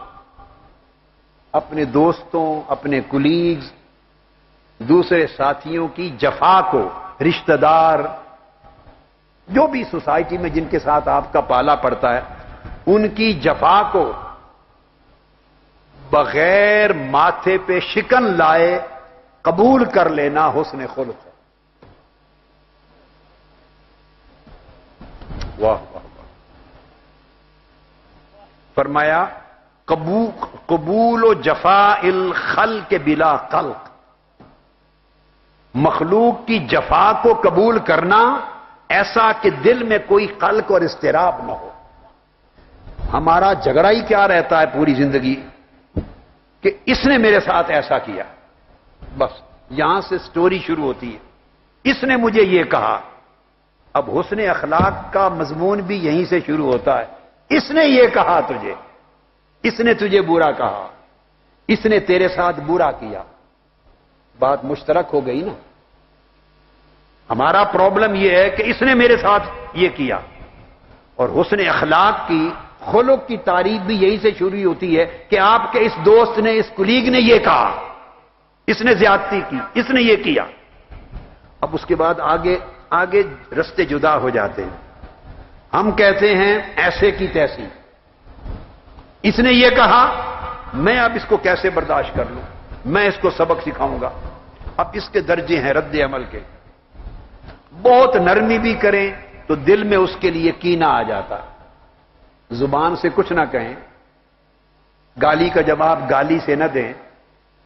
Speaker 1: اپنے دوستوں، اپنے کولیگز، دوسرے ساتھیوں کی جفا کو، رشتہ دار، جو بھی سوسائٹی میں جن کے ساتھ آپ کا پالا پڑتا ہے، ان کی جفا کو بغیر ماتھے پہ شکن لائے قبول کر لینا حسن خلق ہے۔ واہ واہ واہ۔ فرمایا قبول و جفا الخلق بلا خلق، مخلوق کی جفا کو قبول کرنا ایسا کہ دل میں کوئی قلق اور اضطراب نہ ہو۔ ہمارا جھگڑا ہی کیا رہتا ہے پوری زندگی کہ اس نے میرے ساتھ ایسا کیا، بس یہاں سے سٹوری شروع ہوتی ہے، اس نے مجھے یہ کہا۔ اب حسن اخلاق کا مضمون بھی یہیں سے شروع ہوتا ہے، اس نے یہ کہا تجھے، اس نے تجھے برا کہا، اس نے تیرے ساتھ برا کیا، بات مشترک ہو گئی نا۔ ہمارا پرابلم یہ ہے کہ اس نے میرے ساتھ یہ کیا، اور حسن اخلاق کی، خلق کی تعریف بھی یہیں سے شروع ہوتی ہے کہ آپ کے اس دوست نے، اس کولیگ نے یہ کہا، اس نے زیادتی کی، اس نے یہ کیا۔ اب اس کے بعد آگے رستے جدا ہو جاتے ہیں۔ ہم کہتے ہیں ایسے کی تیسی، اس نے یہ کہا، میں اب اس کو کیسے برداشت کر لوں، میں اس کو سبق سکھاؤں گا۔ اب اس کے درجے ہیں رد عمل کے، بہت نرمی بھی کریں تو دل میں اس کے لیے کینہ آ جاتا، زبان سے کچھ نہ کہیں، گالی کا جواب گالی سے نہ دیں،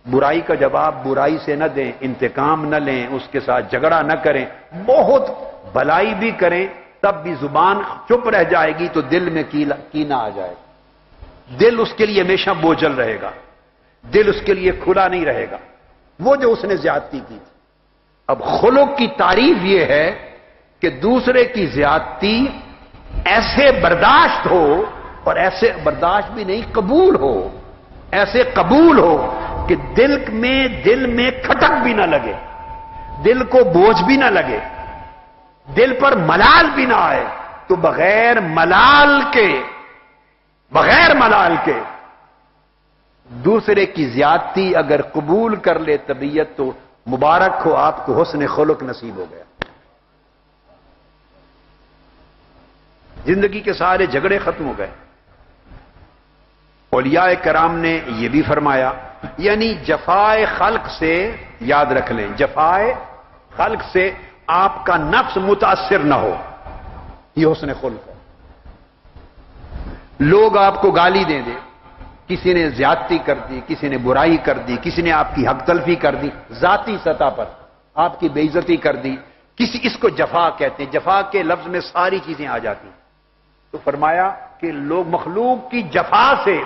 Speaker 1: برائی کا جواب برائی سے نہ دیں، انتقام نہ لیں، اس کے ساتھ جھگڑا نہ کریں، بہت بھلائی بھی کریں، تب بھی زبان چپ رہ جائے گی تو دل میں کینہ آ جائے گا، دل اس کے لیے ہمیشہ بوجھل رہے گا، دل اس کے لیے کھلا نہیں رہے گا، وہ جو اس نے زیادتی کی تھی۔ اب خلق کی تعریف یہ ہے کہ دوسرے کی زیادتی ایسے برداشت ہو، اور ایسے برداشت بھی نہیں، قبول ہو، ایسے قبول ہو کہ دل میں کھٹک بھی نہ لگے، دل کو بوجھ بھی نہ لگے، دل پر ملال بھی نہ آئے، تو بغیر ملال کے دوسرے کی زیادتی اگر قبول کر لے طبیعت، تو مبارک ہو آپ کو، حسن خلق نصیب ہو گیا، زندگی کے سارے جھگڑے ختم ہو گئے۔ اولیاء کرام نے یہ بھی فرمایا، یعنی جفائے خلق سے، یاد رکھ لیں، جفائے خلق سے آپ کا نفس متاثر نہ ہو، یہ حسن خلق ہے۔ لوگ آپ کو گالی دے دیں، کسی نے زیادتی کر دی، کسی نے برائی کر دی، کسی نے آپ کی حق تلفی کر دی، ذاتی سطح پر آپ کی بے عزتی کر دی، اس کو جفا کہتے ہیں، جفا کے لفظ میں ساری چیزیں آ جاتی ہیں۔ تو فرمایا کہ لوگ مخلوق کی جفا سے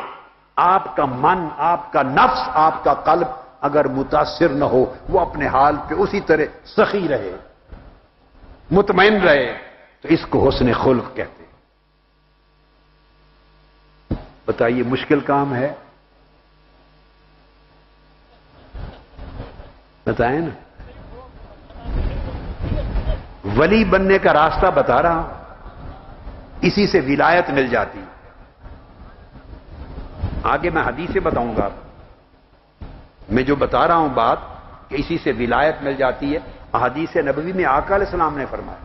Speaker 1: آپ کا من، آپ کا نفس، آپ کا قلب اگر متاثر نہ ہو، وہ اپنے حال پہ اسی طرح سخی رہے، مطمئن رہے، تو اس کو حسن خلق کہتے ہیں۔ بتائیے مشکل کام ہے؟ بتائیں نا، ولی بننے کا راستہ بتا رہا ہوں، اسی سے ولایت مل جاتی۔ آگے میں حدیثیں بتاؤں گا، میں جو بتا رہا ہوں بات کہ اسی سے ولایت مل جاتی ہے، احادیث نبوی میں آقا علیہ السلام نے فرمایا۔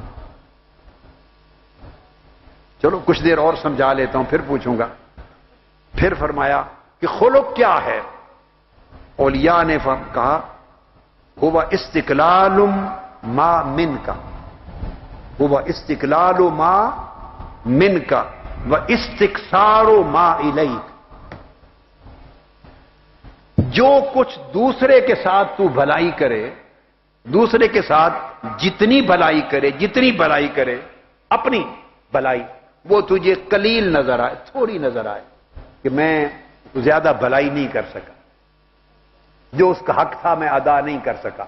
Speaker 1: چلو کچھ دیر اور سمجھا لیتا ہوں، پھر پوچھوں گا۔ پھر فرمایا کہ خلق کیا ہے؟ اولیاء نے کہا ہوا استقلال ما من کا، ہوا استقلال ما من کا و استکثار ما الیک، جو کچھ دوسرے کے ساتھ تو بھلائی کرے، دوسرے کے ساتھ جتنی بھلائی کرے اپنی بھلائی وہ تجھے قلیل نظر آئے، تھوڑی نظر آئے کہ میں زیادہ بھلائی نہیں کر سکا، جو اس کا حق تھا میں ادا نہیں کر سکا.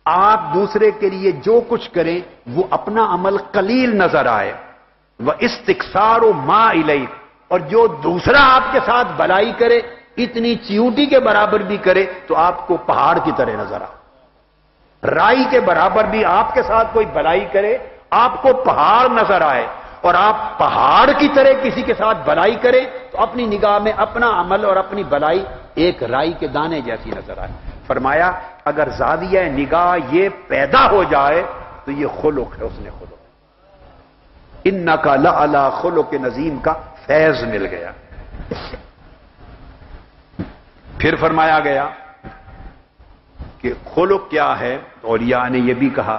Speaker 1: آپ دوسرے کے لیے جو کچھ کریں وہ اپنا عمل قلیل نظر آئے. وَإِسْتِكْثَارُ مَا إِلَيْكَ، اور جو دوسرا آپ کے ساتھ بھلائی کرے اتنی چیونٹی کے برابر بھی کرے تو آپ کو پہاڑ کی طرح نظر آئے. رائی کے برابر بھی آپ کے ساتھ کوئی بھلائی کرے آپ کو پہاڑ نظر آئے، اور آپ پہاڑ کی طرح کسی کے ساتھ بھلائی کریں تو اپنی نگاہ میں اپنا عمل اور اپنی بھلائی ایک رائی کے دانے جیسی نظر آئے. فرمایا اگر زاویہ نگاہ یہ پیدا ہو جائے تو یہ خلق ہے، اس نے خلق. انک لعلی خلق نظیم کا فیض مل گیا. پھر فرمایا گیا کہ خلق کیا ہے. اولیاء نے یہ بھی کہا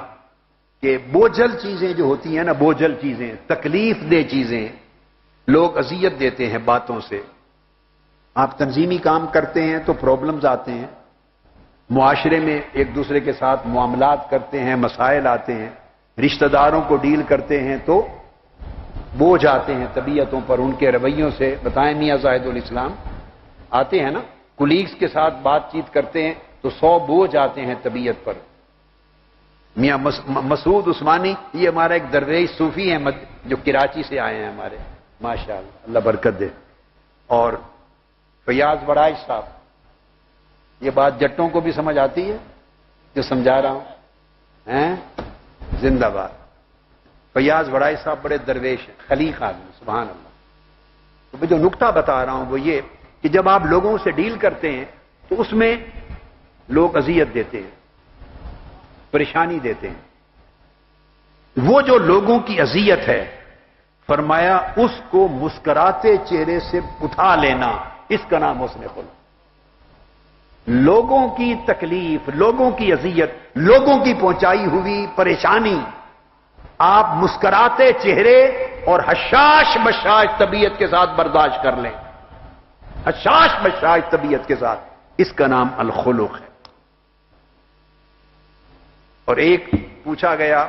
Speaker 1: کہ بوجھل چیزیں جو ہوتی ہیں نا، بوجھل چیزیں، تکلیف دہ چیزیں، لوگ اذیت دیتے ہیں باتوں سے. آپ تنظیمی کام کرتے ہیں تو پرابلمز آتے ہیں، معاشرے میں ایک دوسرے کے ساتھ معاملات کرتے ہیں، مسائل آتے ہیں، رشتہ داروں کو ڈیل کرتے ہیں تو بوجھ آتے ہیں طبیعتوں پر ان کے رویوں سے. بتائیں میاں زاہد الاسلام آتے ہیں نا، کولیگز کے ساتھ بات چیت کرتے ہیں تو 100 بوجھ آتے ہیں طبیعت پر. میاں مسعود عثمانی یہ ہمارا ایک درویش صوفی ہیں جو کراچی سے آئے ہیں ہمارے، ماشاءاللہ اللہ برکت دے. اور فیاض وڑائش صاحب، یہ بات جٹوں کو بھی سمجھ آتی ہے جو سمجھا رہا ہوں، زندہ باد. فیاض وڑائش صاحب بڑے درویش ہیں، خلیق آدمی، سبحان اللہ. تو میں جو نکتہ بتا رہا ہوں وہ یہ کہ جب آپ لوگوں سے ڈیل کرتے ہیں تو اس میں لوگ اذیت دیتے ہیں، پریشانی دیتے ہیں. وہ جو لوگوں کی اذیت ہے، فرمایا اس کو مسکراتے چہرے سے اٹھا لینا، اس کا نام حسن خلق. لوگوں کی تکلیف، لوگوں کی اذیت، لوگوں کی پہنچائی ہوئی پریشانی آپ مسکراتے چہرے اور حشاش بشاش طبیعت کے ساتھ برداشت کر لیں، حشاش بشاش طبیعت کے ساتھ، اس کا نام الخلق ہے. اور ایک پوچھا گیا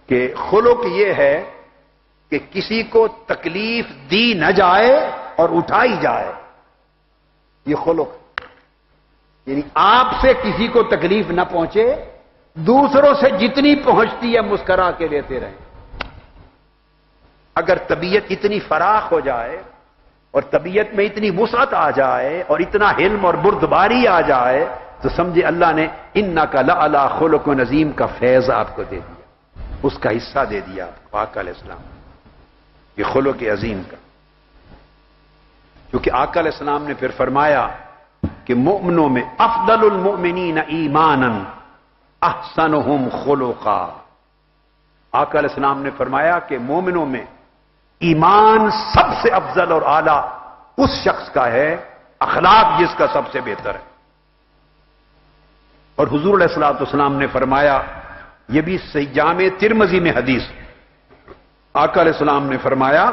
Speaker 1: کہ خلق یہ ہے کہ کسی کو تکلیف دی نہ جائے اور اٹھائی جائے، یہ خلق. یعنی آپ سے کسی کو تکلیف نہ پہنچے، دوسروں سے جتنی پہنچتی ہے مسکرا کے لیتے رہیں. اگر طبیعت اتنی فراخ ہو جائے اور طبیعت میں اتنی وسعت آ جائے اور اتنا حلم اور بردباری آ جائے تو سمجھے اللہ نے انک لعلی خلق نظیم کا فیض آپ کو دے دیا، اس کا حصہ دے دیا آقا علیہ السلام، یہ خلق عظیم کا. کیونکہ آقا علیہ السلام نے پھر فرمایا کہ مومنوں میں افضل المؤمنین ایمانا احسنہم خلقا. آقا علیہ السلام نے فرمایا کہ مومنوں میں ایمان سب سے افضل اور اعلی اس شخص کا ہے اخلاق جس کا سب سے بہتر ہے. اور حضور علیہ الصلوۃ والسلام نے فرمایا، یہ بھی صحیح جامع ترمذی میں حدیث، آقا علیہ السلام نے فرمایا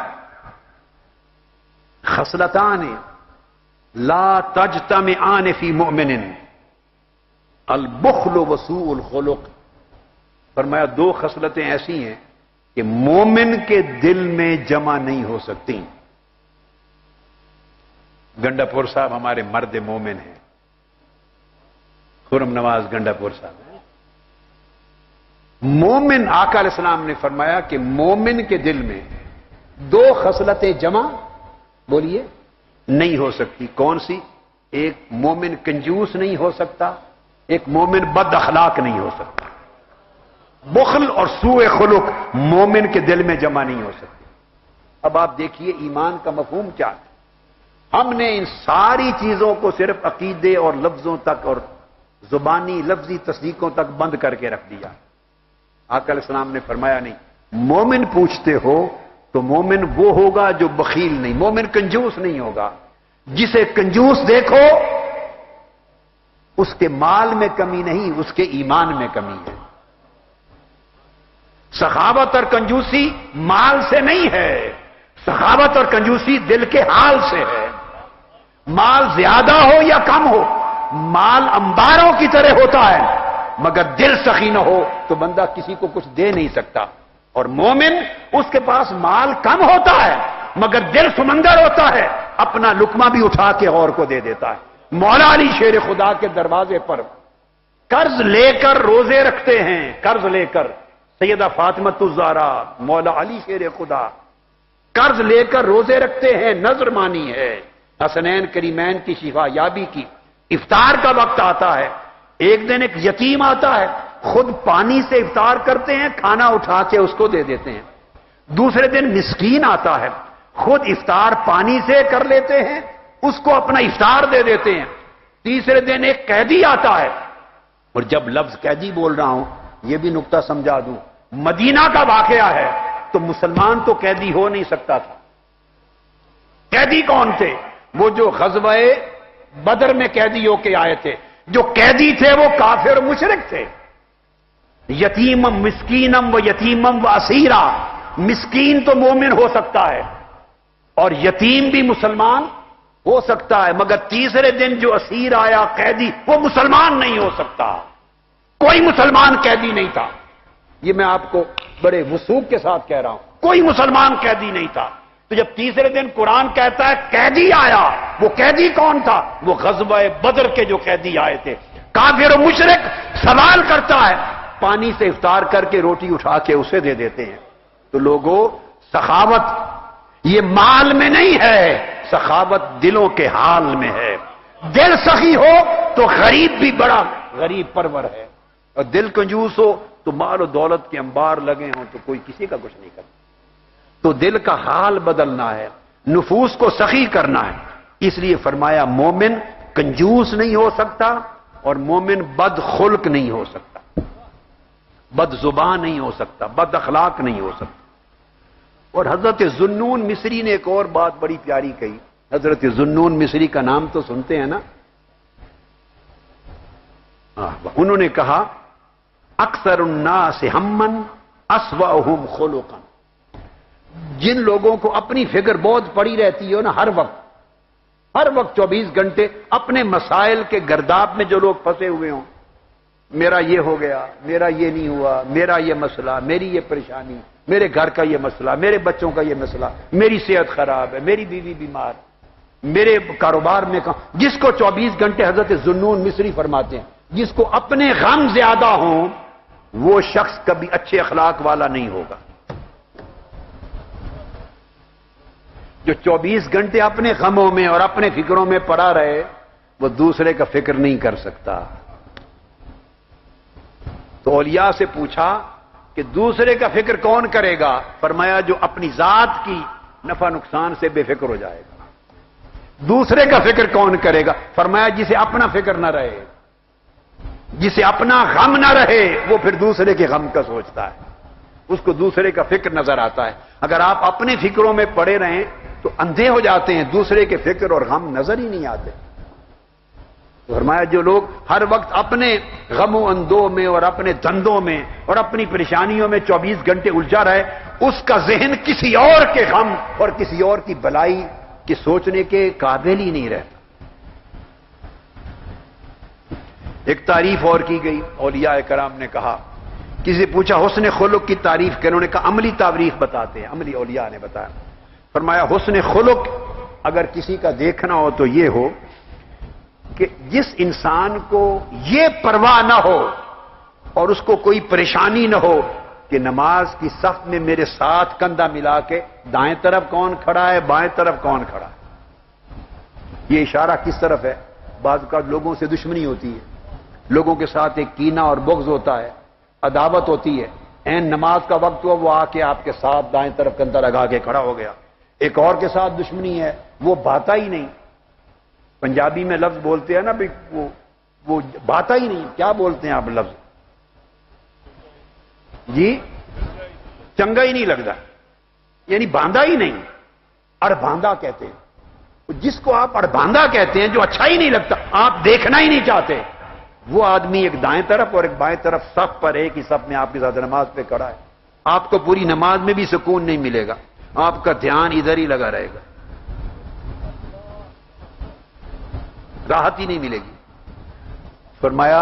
Speaker 1: خصلتان لا تجتمعان فی مؤمن البخل وسوء الخلق. فرمایا دو خصلتیں ایسی ہیں کہ مومن کے دل میں جمع نہیں ہو سکتی. گنڈا پور صاحب ہمارے مرد مومن ہیں، خرم نواز گنڈا پور صاحب ہیں. مومن، آقا علیہ السلام نے فرمایا کہ مومن کے دل میں دو خصلتیں جمع، بولیے، نہیں ہو سکتی. کون سی؟ ایک مومن کنجوس نہیں ہو سکتا، ایک مومن بد اخلاق نہیں ہو سکتا. بخل اور سوء خلق مومن کے دل میں جمع نہیں ہو سکتے. اب آپ دیکھیے ایمان کا مفہوم کیا ہے. ہم نے ان ساری چیزوں کو صرف عقیدے اور لفظوں تک اور زبانی لفظی تصدیقوں تک بند کر کے رکھ دیا. آقا علیہ السلام نے فرمایا نہیں، مومن پوچھتے ہو تو مومن وہ ہوگا جو بخیل نہیں، مومن کنجوس نہیں ہوگا. جسے کنجوس دیکھو اس کے مال میں کمی نہیں، اس کے ایمان میں کمی ہے. سخاوت اور کنجوسی مال سے نہیں ہے، سخاوت اور کنجوسی دل کے حال سے ہے. مال زیادہ ہو یا کم ہو، مال انباروں کی طرح ہوتا ہے، مگر دل سخی نہ ہو تو بندہ کسی کو کچھ دے نہیں سکتا. اور مومن اس کے پاس مال کم ہوتا ہے مگر دل سمندر ہوتا ہے، اپنا لقمہ بھی اٹھا کے اور کو دے دیتا ہے۔ مولا علی شیر خدا کے دروازے پر قرض لے کر روزے رکھتے ہیں، قرض لے کر سیدہ فاطمہ الزہرا، مولا علی شیر خدا قرض لے کر روزے رکھتے ہیں، نذر مانی ہے حسنین کریمین کی شفا یابی کی۔ افطار کا وقت آتا ہے، ایک دن ایک یتیم آتا ہے، خود پانی سے افطار کرتے ہیں، کھانا اٹھا کے اس کو دے دیتے ہیں۔ دوسرے دن مسکین آتا ہے، خود افطار پانی سے کر لیتے ہیں، اس کو اپنا افطار دے دیتے ہیں۔ تیسرے دن ایک قیدی آتا ہے، اور جب لفظ قیدی بول رہا ہوں یہ بھی نقطہ سمجھا دوں، مدینہ کا واقعہ ہے تو مسلمان تو قیدی ہو نہیں سکتا تھا۔ قیدی کون تھے؟ وہ جو غزوہ بدر میں قیدی ہو کے آئے تھے۔ جو قیدی تھے وہ کافر و مشرک تھے۔ یتیمم مسکینم و یتیمم و اسیرا، مسکین تو مومن ہو سکتا ہے اور یتیم بھی مسلمان ہو سکتا ہے، مگر تیسرے دن جو اسیر آیا قیدی وہ مسلمان نہیں ہو سکتا۔ کوئی مسلمان قیدی نہیں تھا، یہ میں آپ کو بڑے وثوق کے ساتھ کہہ رہا ہوں، کوئی مسلمان قیدی نہیں تھا۔ تو جب تیسرے دن قرآن کہتا ہے قیدی آیا، وہ قیدی کون تھا؟ وہ غزوہ بدر کے جو قیدی آئے تھے۔ کافر و مشرک سوال کرتا ہے، پانی سے افطار کر کے روٹی اٹھا کے اسے دے دیتے ہیں۔ تو لوگوں، سخاوت یہ مال میں نہیں ہے، سخاوت دلوں کے حال میں ہے۔ دل سخی ہو تو غریب بھی بڑا غریب پرور ہے، اور دل کنجوس ہو تو مال و دولت کے انبار لگے ہوں تو کوئی کسی کا کچھ نہیں کرتا۔ تو دل کا حال بدلنا ہے، نفوس کو سخی کرنا ہے۔ اس لیے فرمایا مومن کنجوس نہیں ہو سکتا اور مومن بد خلق نہیں ہو سکتا، بد زبان نہیں ہو سکتا، بد اخلاق نہیں ہو سکتا۔ اور حضرت ذوالنون مصری نے ایک اور بات بڑی پیاری کہی۔ حضرت ذوالنون مصری کا نام تو سنتے ہیں نا؟ انہوں نے کہا اکثر الناس ہمن اسوأہم خلقا، جن لوگوں کو اپنی فکر بہت پڑی رہتی ہے نا، ہر وقت 24 گھنٹے اپنے مسائل کے گرداب میں جو لوگ پھنسے ہوئے ہوں، میرا یہ ہو گیا، میرا یہ نہیں ہوا، میرا یہ مسئلہ، میری یہ پریشانی، میرے گھر کا یہ مسئلہ، میرے بچوں کا یہ مسئلہ، میری صحت خراب ہے، میری بیوی بیمار، میرے کاروبار میں جس کو 24 گھنٹے حضرت ذوالنون مصری فرماتے ہیں جس کو اپنے غم زیادہ ہوں وہ شخص کبھی اچھے اخلاق والا نہیں ہوگا۔ جو 24 گھنٹے اپنے غموں میں اور اپنے فکروں میں پڑا رہے وہ دوسرے کا فکر نہیں کر سکتا۔ تو اولیاء سے پوچھا کہ دوسرے کا فکر کون کرے گا؟ فرمایا جو اپنی ذات کی نفع نقصان سے بے فکر ہو جائے گا۔ دوسرے کا فکر کون کرے گا؟ فرمایا جسے اپنا فکر نہ رہے، جسے اپنا غم نہ رہے وہ پھر دوسرے کے غم کا سوچتا ہے، اس کو دوسرے کا فکر نظر آتا ہے۔ اگر آپ اپنے فکروں میں پڑے رہیں تو اندھے ہو جاتے ہیں، دوسرے کے فکر اور غم نظر ہی نہیں آتے۔ تو فرمایا جو لوگ ہر وقت اپنے غم و اندوہ میں اور اپنے دندوں میں اور اپنی پریشانیوں میں 24 گھنٹے الجھا رہے، اس کا ذہن کسی اور کے غم اور کسی اور کی بلائی کی سوچنے کے قابل ہی نہیں رہتا۔ ایک تعریف اور کی گئی، اولیاء کرام نے کہا، کسی پوچھا حسن خلق کی تعریف کرنے، انہوں نے کہا عملی تعریف بتاتے ہیں، عملی اولیاء نے بتایا۔ فرمایا حسن خلق اگر کسی کا دیکھنا ہو تو یہ ہو کہ جس انسان کو یہ پرواہ نہ ہو اور اس کو کوئی پریشانی نہ ہو کہ نماز کی صف میں میرے ساتھ کندھا ملا کے دائیں طرف کون کھڑا ہے، بائیں طرف کون کھڑا ہے۔ یہ اشارہ کس طرف ہے؟ بعض اوقات لوگوں سے دشمنی ہوتی ہے، لوگوں کے ساتھ ایک کینہ اور بغض ہوتا ہے، عداوت ہوتی ہے، این نماز کا وقت ہوا وہ آ کے آپ کے ساتھ دائیں طرف کندھا لگا کے کھڑا ہو گیا۔ ایک اور کے ساتھ دشمنی ہے، وہ بھاتا ہی نہیں، پنجابی میں لفظ بولتے ہیں نا بھی وہ بھاتا ہی نہیں، کیا بولتے ہیں آپ لفظ؟ جی چنگا ہی نہیں لگتا، یعنی باندھا ہی نہیں، اڑباندھا کہتے ہیں۔ جس کو آپ اڑباندھا کہتے ہیں، جو اچھا ہی نہیں لگتا، آپ دیکھنا ہی نہیں چاہتے، وہ آدمی ایک دائیں طرف اور ایک بائیں طرف صف پر ایک ہی صف میں آپ کے ساتھ نماز پہ کھڑا ہے، آپ کو پوری نماز میں بھی سکون نہیں ملے گا، آپ کا دھیان ادھر ہی لگا رہے گا، راحت ہی نہیں ملے گی۔ فرمایا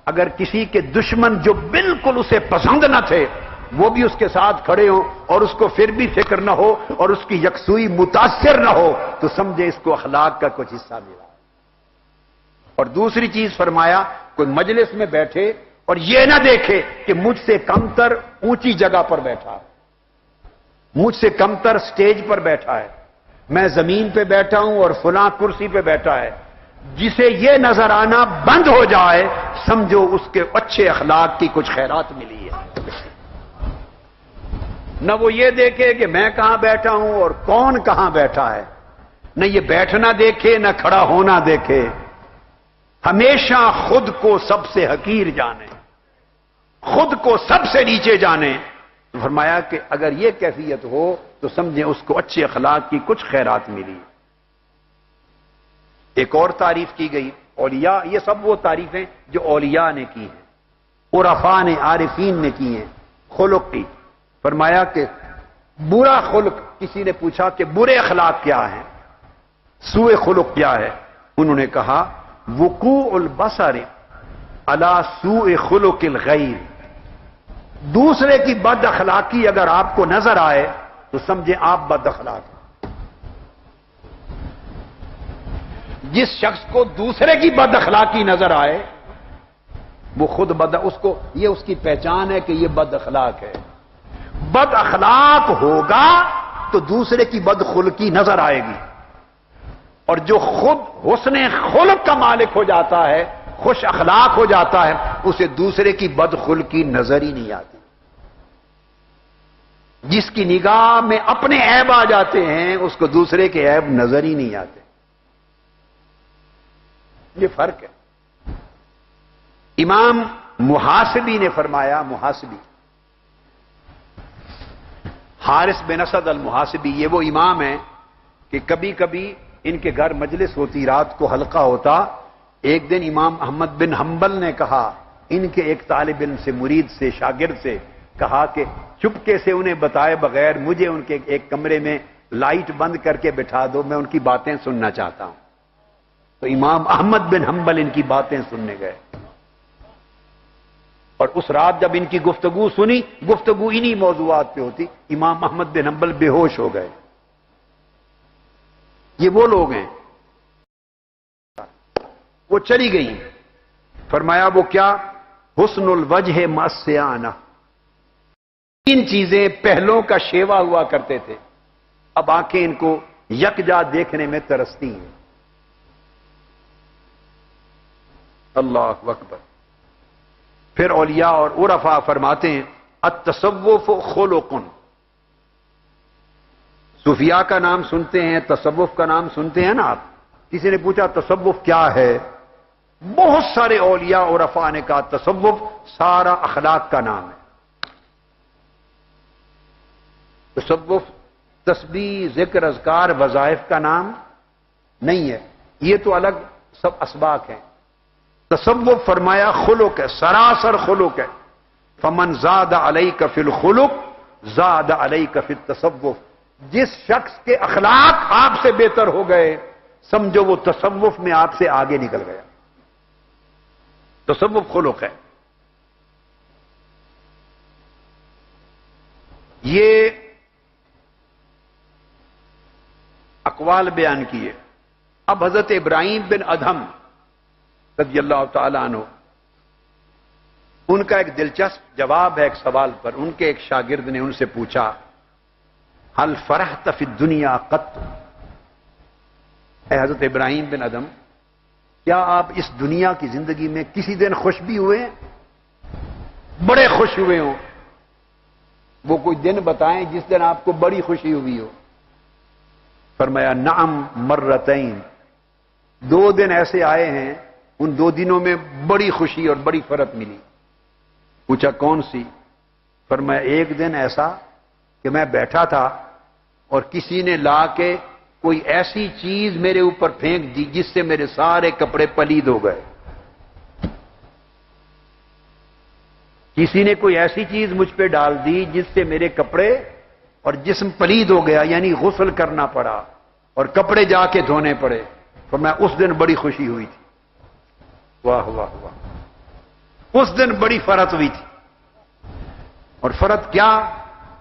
Speaker 1: اگر کسی کے دشمن جو بالکل اسے پسند نہ تھے وہ بھی اس کے ساتھ کھڑے ہوں اور اس کو پھر بھی فکر نہ ہو اور اس کی یکسوئی متاثر نہ ہو تو سمجھے اس کو اخلاق کا کچھ حصہ ملا۔ اور دوسری چیز فرمایا، کوئی مجلس میں بیٹھے اور یہ نہ دیکھے کہ مجھ سے کمتر اونچی جگہ پر بیٹھا ہے، مجھ سے کمتر سٹیج پر بیٹھا ہے، میں زمین پہ بیٹھا ہوں اور فلاں کرسی پہ بیٹھا ہے، جسے یہ نظر آنا بند ہو جائے سمجھو اس کے اچھے اخلاق کی کچھ خیرات ملی ہے۔ نہ وہ یہ دیکھے کہ میں کہاں بیٹھا ہوں اور کون کہاں بیٹھا ہے، نہ یہ بیٹھنا دیکھے نہ کھڑا ہونا دیکھے، ہمیشہ خود کو سب سے حقیر جانے، خود کو سب سے نیچے جانے۔ فرمایا کہ اگر یہ کیفیت ہو تو سمجھیں اس کو اچھے اخلاق کی کچھ خیرات ملی۔ ایک اور تعریف کی گئی اولیاء، یہ سب وہ تعریفیں جو اولیاء نے کی ہیں، عرفاء نے، عارفین نے کی ہیں، خلق کی۔ فرمایا کہ برا خلق، کسی نے پوچھا کہ برے اخلاق کیا ہیں، سوء خلق کیا ہے، انہوں نے کہا وقوع البصر علی سوء خلق الغیر، دوسرے کی بد اخلاقی اگر آپ کو نظر آئے تو سمجھیں آپ بد اخلاق ہیں۔ جس شخص کو دوسرے کی بد اخلاقی نظر آئے وہ خود اس کو یہ اس کی پہچان ہے کہ یہ بد اخلاق ہے۔ بد اخلاق ہوگا تو دوسرے کی بد خلقی نظر آئے گی، اور جو خود حسن خلق کا مالک ہو جاتا ہے، خوش اخلاق ہو جاتا ہے، اسے دوسرے کی بد خلقی نظر ہی نہیں آتی۔ جس کی نگاہ میں اپنے عیب آ جاتے ہیں اس کو دوسرے کے عیب نظر ہی نہیں آتے۔ یہ فرق ہے۔ امام محاسبی نے فرمایا، محاسبی حارث بن اسد المحاسبی، یہ وہ امام ہیں کہ کبھی کبھی ان کے گھر مجلس ہوتی، رات کو حلقہ ہوتا۔ ایک دن امام احمد بن حنبل نے کہا، ان کے ایک طالب علم سے، مرید سے، شاگرد سے کہا کہ چپکے سے انہیں بتائے بغیر مجھے ان کے ایک کمرے میں لائٹ بند کر کے بٹھا دو، میں ان کی باتیں سننا چاہتا ہوں۔ تو امام احمد بن حنبل ان کی باتیں سننے گئے، اور اس رات جب ان کی گفتگو سنی، گفتگو انہی موضوعات پہ ہوتی، امام احمد بن حنبل بے ہوش ہو گئے۔ یہ وہ لوگ ہیں، وہ چلی گئی۔ فرمایا وہ کیا؟ حسن الوجہ ماسیانہ، تین چیزیں پہلوں کا شیوا ہوا کرتے تھے، اب آنکھیں ان کو یکجا دیکھنے میں ترستی ہیں۔ اللہ اکبر۔ پھر اولیاء اور عرفاء فرماتے ہیں التصوف خلق، صوفیاء کا نام سنتے ہیں، تصوف کا نام سنتے ہیں نا آپ۔ کسی نے پوچھا تصوف کیا ہے؟ بہت سارے اولیاء عرفاء نے کہا تصوف سارا اخلاق کا نام ہے۔ تصوف تسبیح، ذکر، اذکار، وظائف کا نام نہیں ہے، یہ تو الگ سب اسباق ہیں۔ تصوف فرمایا خلق ہے، سراسر خلق ہے۔ فمن زاد علیک فی الخلق زاد علیک فی التصوف، جس شخص کے اخلاق آپ سے بہتر ہو گئے سمجھو وہ تصوف میں آپ سے آگے نکل گیا۔ تصوف خلق ہے۔ یہ اقوال بیان کیے۔ اب حضرت ابراہیم بن ادہم رضی اللہ تعالی عنہ، ان کا ایک دلچسپ جواب ہے ایک سوال پر۔ ان کے ایک شاگرد نے ان سے پوچھا هل فرحت فی الدنیا قط، اے حضرت ابراہیم بن ادم، کیا آپ اس دنیا کی زندگی میں کسی دن خوش بھی ہوئے ہیں؟ بڑے خوش ہوئے ہوں، وہ کوئی دن بتائیں جس دن آپ کو بڑی خوشی ہوئی ہو۔ فرمایا نعم مرتین، دو دن ایسے آئے ہیں ان دو دنوں میں بڑی خوشی اور بڑی فرحت ملی۔ پوچھا کون سی؟ فرمایا ایک دن ایسا کہ میں بیٹھا تھا اور کسی نے لا کے کوئی ایسی چیز میرے اوپر پھینک دی جس سے میرے سارے کپڑے پلید ہو گئے۔ کسی نے کوئی ایسی چیز مجھ پہ ڈال دی جس سے میرے کپڑے اور جسم پلید ہو گیا، یعنی غسل کرنا پڑا اور کپڑے جا کے دھونے پڑے۔ فرمایا اس دن بڑی خوشی ہوئی تھی۔ واہ واہ واہ، اس دن بڑی فرحت ہوئی تھی۔ اور فرض کیا؟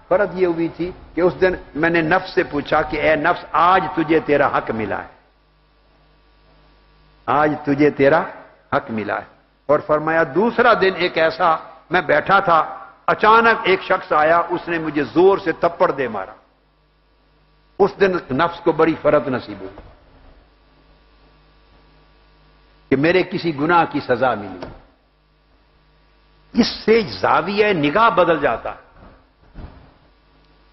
Speaker 1: فرض یہ ہوئی تھی کہ اس دن میں نے نفس سے پوچھا کہ اے نفس آج تجھے تیرا حق ملا ہے، آج تجھے تیرا حق ملا ہے۔ اور فرمایا دوسرا دن ایک ایسا میں بیٹھا تھا، اچانک ایک شخص آیا، اس نے مجھے زور سے تپڑ دے مارا۔ اس دن نفس کو بڑی فرحت نصیب ہوئی کہ میرے کسی گناہ کی سزا ملی۔ اس سے زاویہ نگاہ بدل جاتا ہے۔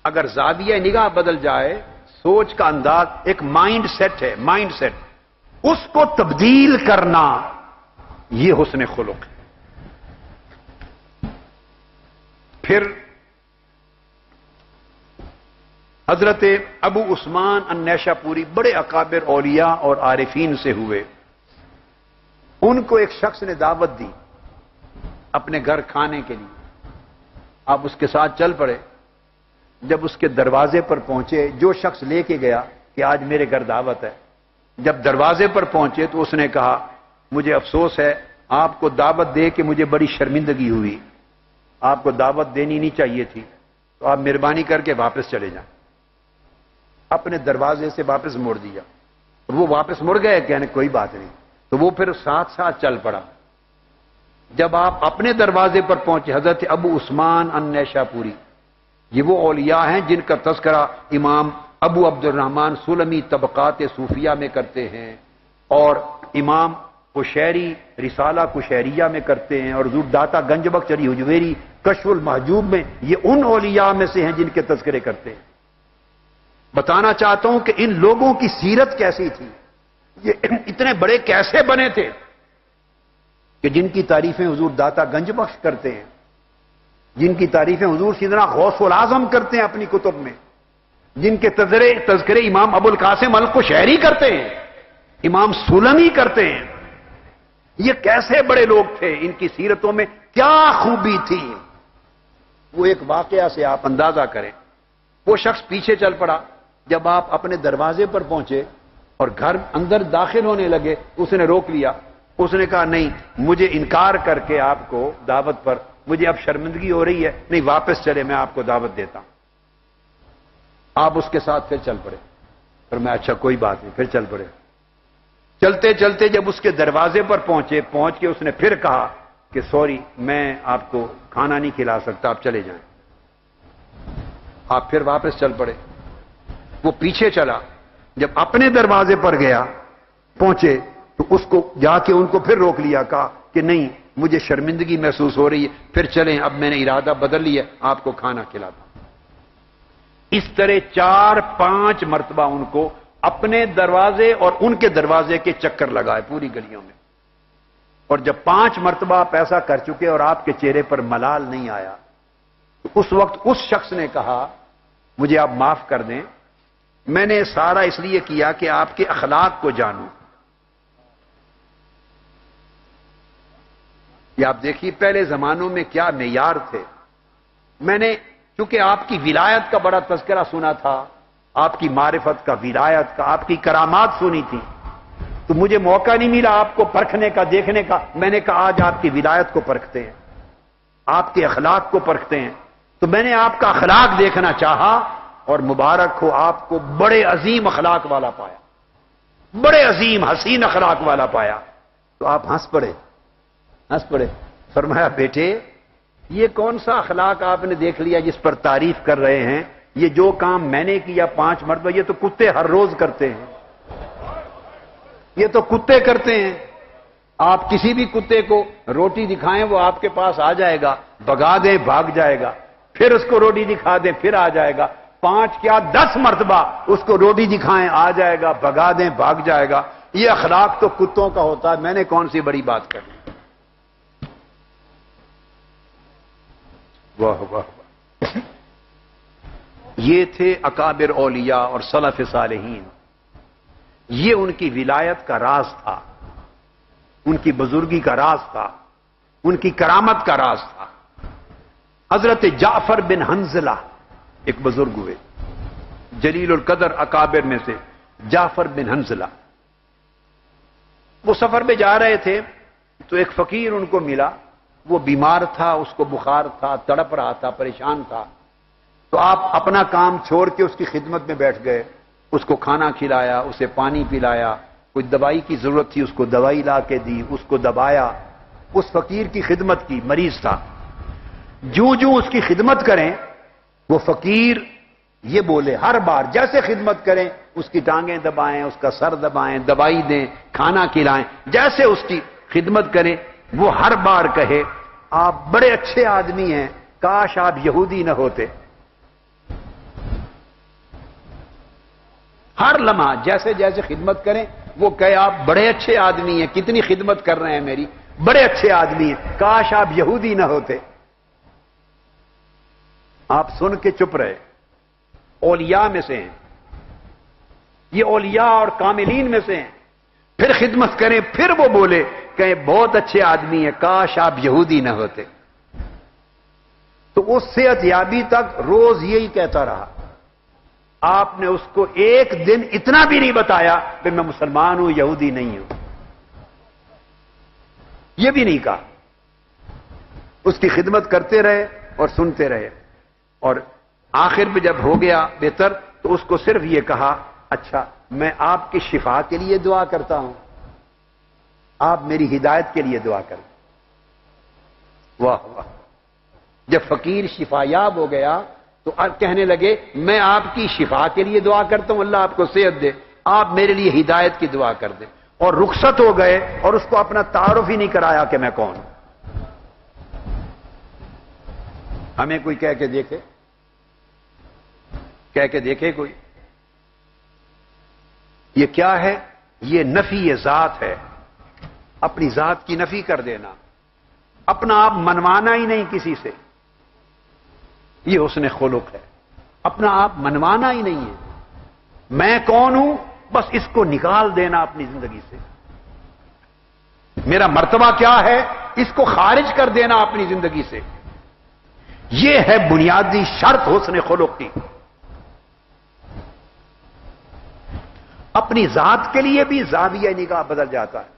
Speaker 1: اگر زاویہ نگاہ بدل جائے، سوچ کا انداز، ایک مائنڈ سیٹ ہے، مائنڈ سیٹ، اس کو تبدیل کرنا، یہ حسن خلق ہے۔ پھر حضرت ابو عثمان النیشاپوری بڑے اکابر اولیاء اور عارفین سے ہوئے۔ ان کو ایک شخص نے دعوت دی اپنے گھر کھانے کے لیے، آپ اس کے ساتھ چل پڑے۔ جب اس کے دروازے پر پہنچے، جو شخص لے کے گیا کہ آج میرے گھر دعوت ہے، جب دروازے پر پہنچے تو اس نے کہا مجھے افسوس ہے، آپ کو دعوت دے کے مجھے بڑی شرمندگی ہوئی، آپ کو دعوت دینی نہیں چاہیے تھی، تو آپ مہربانی کر کے واپس چلے جائیں۔ اپنے دروازے سے واپس موڑ دیا، وہ واپس مڑ گئے، کہنے کوئی بات نہیں، تو وہ پھر ساتھ ساتھ چل پڑا۔ جب آپ اپنے دروازے پر پہنچے، حضرت ابو عثمان النیشاپوری، یہ وہ اولیاء ہیں جن کا تذکرہ امام ابو عبد الرحمن سلمی طبقات صوفیہ میں کرتے ہیں، اور امام قشیری رسالہ قشیریہ میں کرتے ہیں، اور حضور داتا گنج بخش علی حجویری کشف المحجوب میں، یہ ان اولیاء میں سے ہیں جن کے تذکرے کرتے ہیں۔ بتانا چاہتا ہوں کہ ان لوگوں کی سیرت کیسی تھی، یہ اتنے بڑے کیسے بنے تھے کہ جن کی تعریفیں حضور داتا گنج بخش کرتے ہیں، جن کی تعریفیں حضور سیدنا غوث الاعظم کرتے ہیں اپنی کتب میں، جن کے تذکرے امام ابو القاسم القشیری کرتے ہیں، امام سلمی کرتے ہیں۔ یہ کیسے بڑے لوگ تھے، ان کی سیرتوں میں کیا خوبی تھی، وہ ایک واقعہ سے آپ اندازہ کریں۔ وہ شخص پیچھے چل پڑا، جب آپ اپنے دروازے پر پہنچے اور گھر اندر داخل ہونے لگے، اس نے روک لیا۔ اس نے کہا نہیں، مجھے انکار کر کے آپ کو دعوت پر مجھے اب شرمندگی ہو رہی ہے، نہیں واپس چلے، میں آپ کو دعوت دیتا ہوں۔ آپ اس کے ساتھ پھر چل پڑے، پھر میں اچھا کوئی بات نہیں، پھر چل پڑے۔ چلتے چلتے جب اس کے دروازے پر پہنچ کے اس نے پھر کہا کہ سوری، میں آپ کو کھانا نہیں کھلا سکتا، آپ چلے جائیں۔ آپ پھر واپس چل پڑے۔ وہ پیچھے چلا، جب اپنے دروازے پر گیا پہنچے تو اس کو جا کے ان کو پھر روک لیا، کہا کہ نہیں، مجھے شرمندگی محسوس ہو رہی ہے، پھر چلیں، اب میں نے ارادہ بدل لیا، آپ کو کھانا کھلاتا ہوں۔ اس طرح 4-5 مرتبہ ان کو اپنے دروازے اور ان کے دروازے کے چکر لگائے پوری گلیوں میں، اور جب 5 مرتبہ آپ ایسا کر چکے اور آپ کے چہرے پر ملال نہیں آیا، تو اس وقت اس شخص نے کہا مجھے آپ معاف کر دیں، میں نے سارا اس لیے کیا کہ آپ کے اخلاق کو جانوں۔ یہ آپ دیکھیے پہلے زمانوں میں کیا معیار تھے۔ میں نے چونکہ آپ کی ولایت کا بڑا تذکرہ سنا تھا، آپ کی معرفت کا، ولایت کا، آپ کی کرامات سنی تھی، تو مجھے موقع نہیں ملا آپ کو پرکھنے کا، دیکھنے کا۔ میں نے کہا آج آپ کی ولایت کو پرکھتے ہیں، آپ کے اخلاق کو پرکھتے ہیں، تو میں نے آپ کا اخلاق دیکھنا چاہا، اور مبارک ہو آپ کو بڑے عظیم اخلاق والا پایا، بڑے عظیم حسین اخلاق والا پایا۔ تو آپ ہنس پڑے، ہنس پڑے۔ فرمایا بیٹے، یہ کون سا اخلاق آپ نے دیکھ لیا جس پر تعریف کر رہے ہیں؟ یہ جو کام میں نے کیا 5 مرتبہ، یہ تو کتے ہر روز کرتے ہیں، یہ تو کتے کرتے ہیں۔ آپ کسی بھی کتے کو روٹی دکھائیں وہ آپ کے پاس آ جائے گا، بھگا دیں بھاگ جائے گا، پھر اس کو روٹی دکھا دیں پھر آ جائے گا، 5 کیا 10 مرتبہ اس کو روٹی دکھائیں آ جائے گا، بھگا دیں بھاگ جائے گا۔ یہ اخلاق تو کتوں کا ہوتا ہے، میں نے کون سی بڑی بات کرنی۔ واہ واہ واہ۔ یہ تھے اکابر اولیاء اور سلف صالحین، یہ ان کی ولایت کا راز تھا، ان کی بزرگی کا راز تھا، ان کی کرامت کا راز تھا۔ حضرت جعفر بن حنظلہ ایک بزرگ ہوئے، جلیل القدر اکابر میں سے جعفر بن حنظلہ۔ وہ سفر پہ جا رہے تھے تو ایک فقیر ان کو ملا، وہ بیمار تھا، اس کو بخار تھا، تڑپ رہا تھا، پریشان تھا، تو آپ اپنا کام چھوڑ کے اس کی خدمت میں بیٹھ گئے، اس کو کھانا کھلایا، اسے پانی پلایا، کوئی دوائی کی ضرورت تھی اس کو دوائی لا کے دی، اس کو دبایا، اس فقیر کی خدمت کی، مریض تھا۔ جو اس کی خدمت کریں وہ فقیر یہ بولے ہر بار، جیسے خدمت کریں اس کی ٹانگیں دبائیں، اس کا سر دبائیں، دوائی دیں، کھانا کھلائیں، جیسے اس کی خدمت کریں وہ ہر بار کہے آپ بڑے اچھے آدمی ہیں، کاش آپ یہودی نہ ہوتے۔ ہر لمحہ جیسے جیسے خدمت کریں وہ کہے آپ بڑے اچھے آدمی ہیں، کتنی خدمت کر رہے ہیں میری، بڑے اچھے آدمی ہیں، کاش آپ یہودی نہ ہوتے۔ آپ سن کے چپ رہے، اولیاء میں سے ہیں یہ، اولیاء اور کاملین میں سے ہیں، پھر خدمت کریں، پھر وہ بولے کہ بہت اچھے آدمی ہیں، کاش آپ یہودی نہ ہوتے۔ تو اس صحت یابی تک روز یہی کہتا رہا۔ آپ نے اس کو ایک دن اتنا بھی نہیں بتایا کہ میں مسلمان ہوں، یہودی نہیں ہوں، یہ بھی نہیں کہا۔ اس کی خدمت کرتے رہے اور سنتے رہے، اور آخر میں جب ہو گیا بہتر تو اس کو صرف یہ کہا اچھا میں آپ کی شفا کے لیے دعا کرتا ہوں، آپ میری ہدایت کے لیے دعا کریں۔ واہ واہ، جب فقیر شفا یاب ہو گیا تو کہنے لگے میں آپ کی شفا کے لیے دعا کرتا ہوں، اللہ آپ کو صحت دے، آپ میرے لیے ہدایت کی دعا کر دیں، اور رخصت ہو گئے اور اس کو اپنا تعارف ہی نہیں کرایا کہ میں کون ہوں۔ ہمیں کوئی کہہ کے دیکھے کوئی، یہ کیا ہے؟ یہ نفی ذات ہے، اپنی ذات کی نفی کر دینا، اپنا آپ منوانا ہی نہیں کسی سے، یہ حسن خلق ہے، اپنا آپ منوانا ہی نہیں ہے، میں کون ہوں بس اس کو نکال دینا اپنی زندگی سے، میرا مرتبہ کیا ہے اس کو خارج کر دینا اپنی زندگی سے، یہ ہے بنیادی شرط حسن خلق کی۔ اپنی ذات کے لیے بھی زاویہ نگاہ بدل جاتا ہے،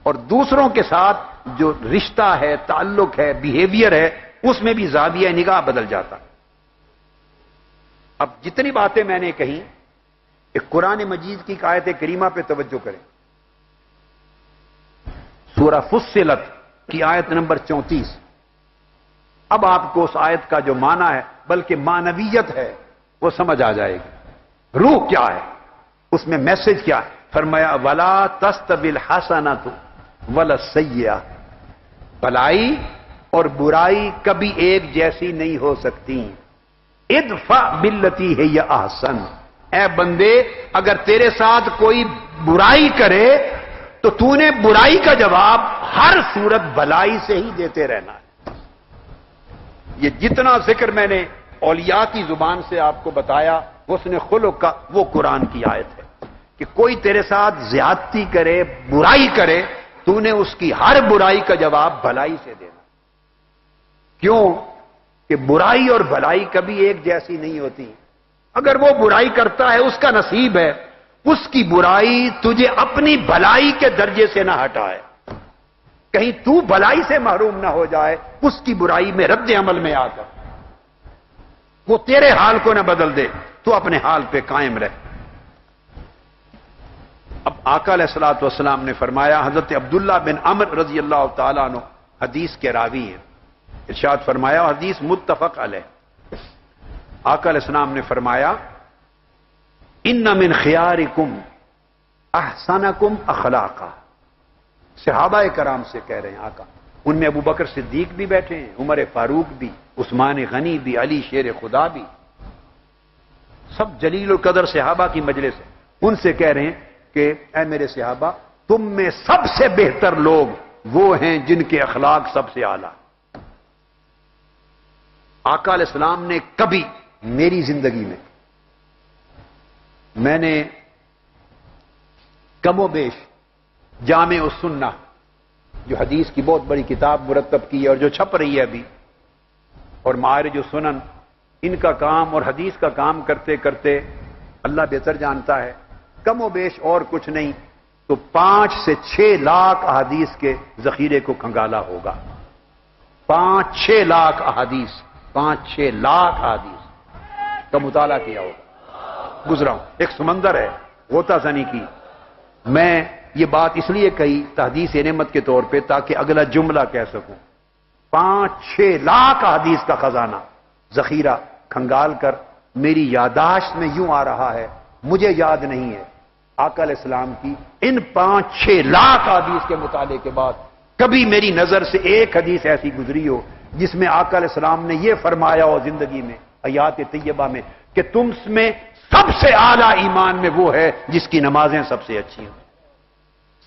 Speaker 1: اور دوسروں کے ساتھ جو رشتہ ہے، تعلق ہے، بیہیویئر ہے، اس میں بھی زاویہ نگاہ بدل جاتا ہے۔ اب جتنی باتیں میں نے کہیں ایک قرآن مجید کی آیت کریمہ پہ توجہ کریں، سورہ فصلت کی آیت نمبر 34۔ اب آپ کو اس آیت کا جو معنی ہے بلکہ معنویت ہے وہ سمجھ آ جائے گی، روح کیا ہے اس میں، میسج کیا ہے۔ فرمایا وَلَا تَسْتَوِي الْحَسَنَةُ وَلَا السَّيِّئَةُ، بھلائی اور برائی کبھی ایک جیسی نہیں ہو سکتی، ادفع باللتی ہی احسن، اے بندے اگر تیرے ساتھ کوئی برائی کرے تو تو نے برائی کا جواب ہر صورت بھلائی سے ہی دیتے رہنا ہے۔ یہ جتنا ذکر میں نے اولیاء کی زبان سے آپ کو بتایا حسن خلق کا، وہ قرآن کی آیت ہے کہ کوئی تیرے ساتھ زیادتی کرے، برائی کرے، تو نے اس کی ہر برائی کا جواب بھلائی سے دینا۔ کیوں کہ برائی اور بھلائی کبھی ایک جیسی نہیں ہوتی، اگر وہ برائی کرتا ہے اس کا نصیب ہے، اس کی برائی تجھے اپنی بھلائی کے درجے سے نہ ہٹائے، کہیں تو بھلائی سے محروم نہ ہو جائے اس کی برائی میں رد عمل میں آ کر، وہ تیرے حال کو نہ بدل دے، تو اپنے حال پہ قائم رہ۔ اب آقا علیہ الصلوۃ والسلام نے فرمایا، حضرت عبداللہ بن عمر رضی اللہ تعالیٰ عنہ حدیث کے راوی ہیں، ارشاد فرمایا، حدیث متفق علیہ، آقا علیہ السلام نے فرمایا ان من خیارکم احسنکم اخلاقا، صحابہ کرام سے کہہ رہے ہیں آقا، ان میں ابو بکر صدیق بھی بیٹھے ہیں، عمر فاروق بھی، عثمان غنی بھی، علی شیر خدا بھی، سب جلیل القدر صحابہ کی مجلس ہے، ان سے کہہ رہے ہیں کہ اے میرے صحابہ، تم میں سب سے بہتر لوگ وہ ہیں جن کے اخلاق سب سے اعلیٰ۔ آقا علیہ السلام نے کبھی میری زندگی میں نے کم و بیش جامع السنہ جو حدیث کی بہت بڑی کتاب مرتب کی ہے اور جو چھپ رہی ہے ابھی، اور معارج السنن، ان کا کام اور حدیث کا کام کرتے کرتے اللہ بہتر جانتا ہے، کم و بیش اور کچھ نہیں تو 5 سے 6 لاکھ احادیث کے ذخیرے کو کھنگالا ہوگا، 5-6 لاکھ احادیث 5-6 لاکھ احادیث کا مطالعہ کیا ہوگا. گزرا ہوں، ایک سمندر ہے غوطہ زنی کی. میں یہ بات اس لیے کہی تحدیث نعمت کے طور پہ تاکہ اگلا جملہ کہہ سکوں. 5-6 لاکھ احادیث کا خزانہ ذخیرہ کھنگال کر میری یاداشت میں یوں آ رہا ہے، مجھے یاد نہیں ہے آقا علیہ السلام کی ان 5-6 لاکھ احادیث کے مطالعے کے بعد کبھی میری نظر سے ایک حدیث ایسی گزری ہو جس میں آقا علیہ السلام نے یہ فرمایا ہو زندگی میں آیات طیبہ میں کہ تم میں سب سے اعلیٰ ایمان میں وہ ہے جس کی نمازیں سب سے اچھی ہوں،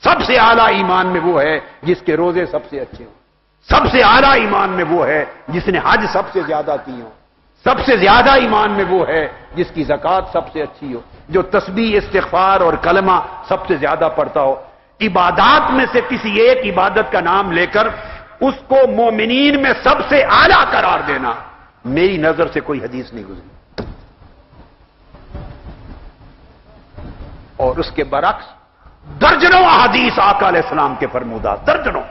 Speaker 1: سب سے اعلیٰ ایمان میں وہ ہے جس کے روزے سب سے اچھے ہوں، سب سے اعلیٰ ایمان میں وہ ہے جس نے حج سب سے زیادہ کی ہو، سب سے زیادہ ایمان میں وہ ہے جس کی زکوٰۃ سب سے اچھی ہو، جو تسبیح استغفار اور کلمہ سب سے زیادہ پڑھتا ہو. عبادات میں سے کسی ایک عبادت کا نام لے کر اس کو مومنین میں سب سے اعلیٰ قرار دینا میری نظر سے کوئی حدیث نہیں گزری. اور اس کے برعکس درجنوں احادیث آقا علیہ السلام کے فرمودات درجنوں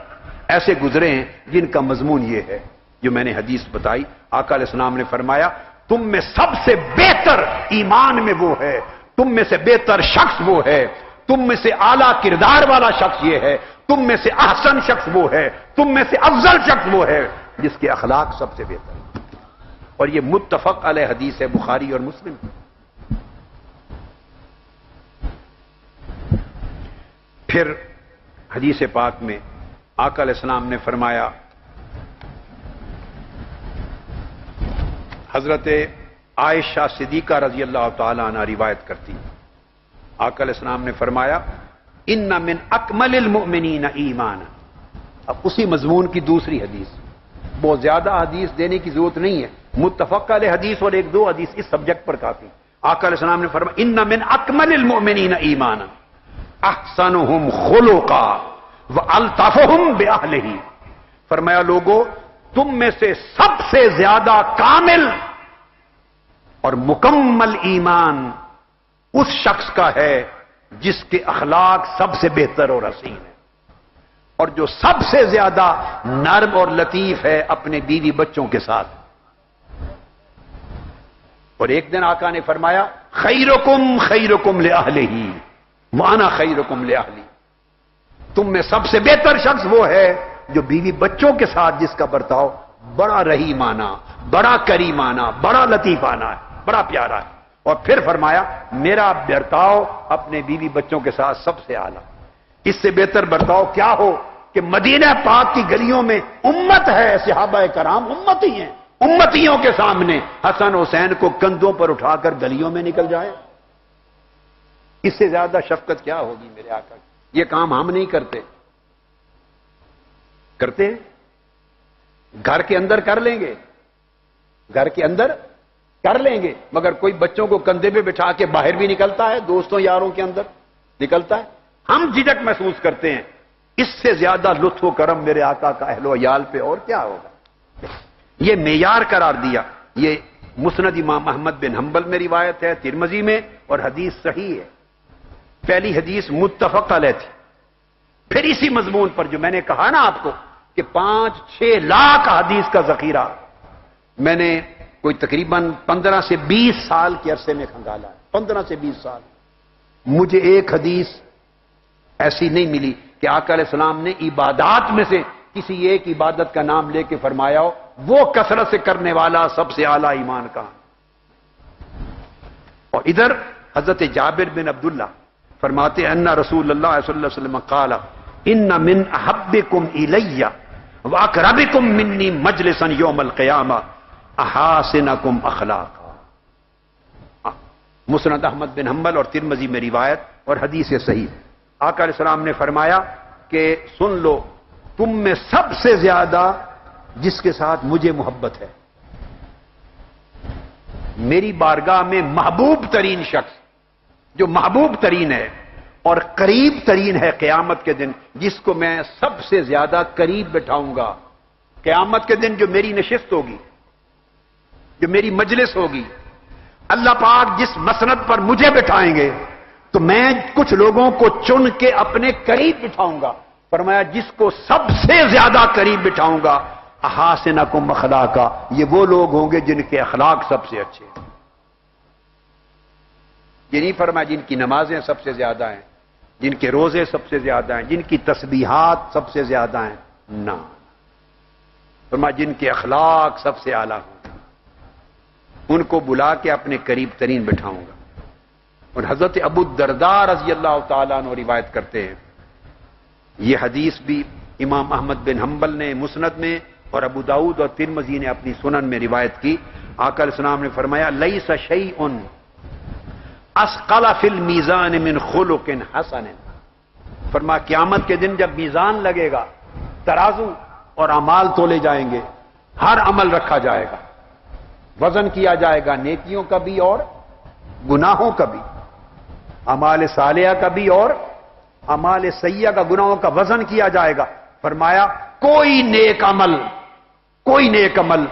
Speaker 1: ایسے گزرے ہیں جن کا مضمون یہ ہے جو میں نے حدیث بتائی. آقا علیہ السلام نے فرمایا تم میں سب سے بہتر ایمان میں وہ ہے، تم میں سے بہتر شخص وہ ہے، تم میں سے اعلیٰ کردار والا شخص یہ ہے، تم میں سے احسن شخص وہ ہے، تم میں سے افضل شخص وہ ہے جس کے اخلاق سب سے بہتر. اور یہ متفق علیہ حدیث ہے بخاری اور مسلم. پھر حدیث پاک میں آقا علیہ السلام نے فرمایا، حضرت عائشہ صدیقہ رضی اللہ تعالی عنہ روایت کرتی، آقا علیہ السلام نے فرمایا ان من اکمل المؤمنین ایمانا. اب اسی مضمون کی دوسری حدیث، بہت زیادہ حدیث دینے کی ضرورت نہیں ہے، متفق علیہ حدیث اور 1-2 حدیث اس سبجیکٹ پر کافی. آقا علیہ السلام نے فرمایا ان من اکمل المؤمنین ایمانا احسنهم خلقا والطفهم باہلہ. فرمایا لوگوں تم میں سے سب سے زیادہ کامل اور مکمل ایمان اس شخص کا ہے جس کے اخلاق سب سے بہتر اور حسین ہے، اور جو سب سے زیادہ نرم اور لطیف ہے اپنے بیوی بچوں کے ساتھ. اور ایک دن آقا نے فرمایا خیرکم خیرکم لأہلہ وانا خیرکم لأہلی. تم میں سب سے بہتر شخص وہ ہے جو بیوی بچوں کے ساتھ جس کا برتاؤ بڑا رحیمانہ، بڑا کریمانہ، بڑا لطیفانہ ہے، بڑا پیارا ہے. اور پھر فرمایا میرا برتاؤ اپنے بیوی بچوں کے ساتھ سب سے اعلیٰ. اس سے بہتر برتاؤ کیا ہو کہ مدینہ پاک کی گلیوں میں امت ہے، صحابہ کرام امتی ہیں، امتیوں کے سامنے حسن حسین کو کندھوں پر اٹھا کر گلیوں میں نکل جائے. اس سے زیادہ شفقت کیا ہوگی میرے آقا کی. یہ کام ہم نہیں کرتے گھر کے اندر کر لیں گے، گھر کے اندر کر لیں گے، مگر کوئی بچوں کو کندھے پہ بٹھا کے باہر بھی نکلتا ہے، دوستوں یاروں کے اندر نکلتا ہے. ہم جھجک محسوس کرتے ہیں. اس سے زیادہ لطف و کرم میرے آقا کا اہل و عیال پہ اور کیا ہوگا. یہ معیار قرار دیا. یہ مسند امام احمد بن حنبل میں روایت ہے، ترمذی میں، اور حدیث صحیح ہے. پہلی حدیث متفق علیہ تھی. پھر اسی مضمون پر جو میں نے کہا نا آپ کو کہ 5-6 لاکھ حدیث کا ذخیرہ میں نے کوئی تقریباً 15 سے 20 سال کے عرصے میں کھنگالا ہے. 15 سے 20 سال مجھے ایک حدیث ایسی نہیں ملی کہ آقا علیہ السلام نے عبادات میں سے کسی ایک عبادت کا نام لے کے فرمایا ہو وہ کثرت سے کرنے والا سب سے اعلیٰ ایمان کا. اور ادھر حضرت جابر بن عبداللہ فرماتے ہیں ان رسول اللہ صلی اللہ علیہ وسلم قال ان من احبکم الی واقربکم منی مجلسا یوم القیامہ احاسنکم اخلاقا. مسند احمد بن حنبل اور ترمذی میں روایت اور حدیث صحیح. آقا علیہ السلام نے فرمایا کہ سن لو تم میں سب سے زیادہ جس کے ساتھ مجھے محبت ہے، میری بارگاہ میں محبوب ترین شخص جو محبوب ترین ہے اور قریب ترین ہے قیامت کے دن، جس کو میں سب سے زیادہ قریب بٹھاؤں گا قیامت کے دن، جو میری نشست ہوگی، جو میری مجلس ہوگی، اللہ پاک جس مسند پر مجھے بٹھائیں گے تو میں کچھ لوگوں کو چن کے اپنے قریب بٹھاؤں گا. فرمایا جس کو سب سے زیادہ قریب بٹھاؤں گا احاسنکم اخلاقا، یہ وہ لوگ ہوں گے جن کے اخلاق سب سے اچھے ہیں۔ یہ نہیں فرمایا جن کی نمازیں سب سے زیادہ ہیں، جن کے روزے سب سے زیادہ ہیں، جن کی تسبیحات سب سے زیادہ ہیں، نہ، فرمایا جن کے اخلاق سب سے اعلیٰ ہوں گے، ان کو بلا کے اپنے قریب ترین بٹھاؤں گا۔ اور حضرت ابو الدرداء رضی اللہ تعالیٰ عنہ روایت کرتے ہیں، یہ حدیث بھی امام احمد بن حنبل نے مسند میں اور ابو داؤد اور ترمذی نے اپنی سنن میں روایت کی۔ آقا علیہ السلام نے فرمایا لیس شیء اثقل فی المیزان من خلق حسن، فرمایا قیامت کے دن جب میزان لگے گا، ترازو اور اعمال تولے جائیں گے، ہر عمل رکھا جائے گا، وزن کیا جائے گا، نیکیوں کا بھی اور گناہوں کا بھی، اعمال صالحہ کا بھی اور اعمال سیئہ کا، گناہوں کا وزن کیا جائے گا۔ فرمایا کوئی نیک عمل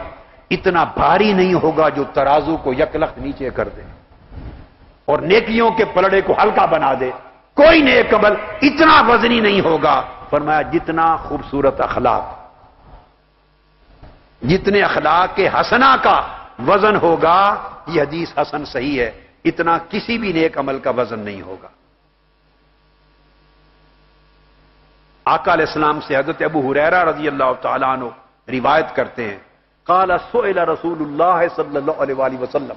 Speaker 1: اتنا بھاری نہیں ہوگا جو ترازو کو یکلخت نیچے کر دے اور نیکیوں کے پلڑے کو ہلکا بنا دے، کوئی نیک عمل اتنا وزنی نہیں ہوگا، فرمایا جتنا خوبصورت اخلاق، جتنے اخلاق کے حسنہ کا وزن ہوگا، یہ حدیث حسن صحیح ہے، اتنا کسی بھی نیک عمل کا وزن نہیں ہوگا۔ آقا علیہ السلام سے حضرت ابو ہریرہ رضی اللہ تعالیٰ عنہ روایت کرتے ہیں، قال سئل رسول اللہ صلی اللہ علیہ وآلہ وسلم،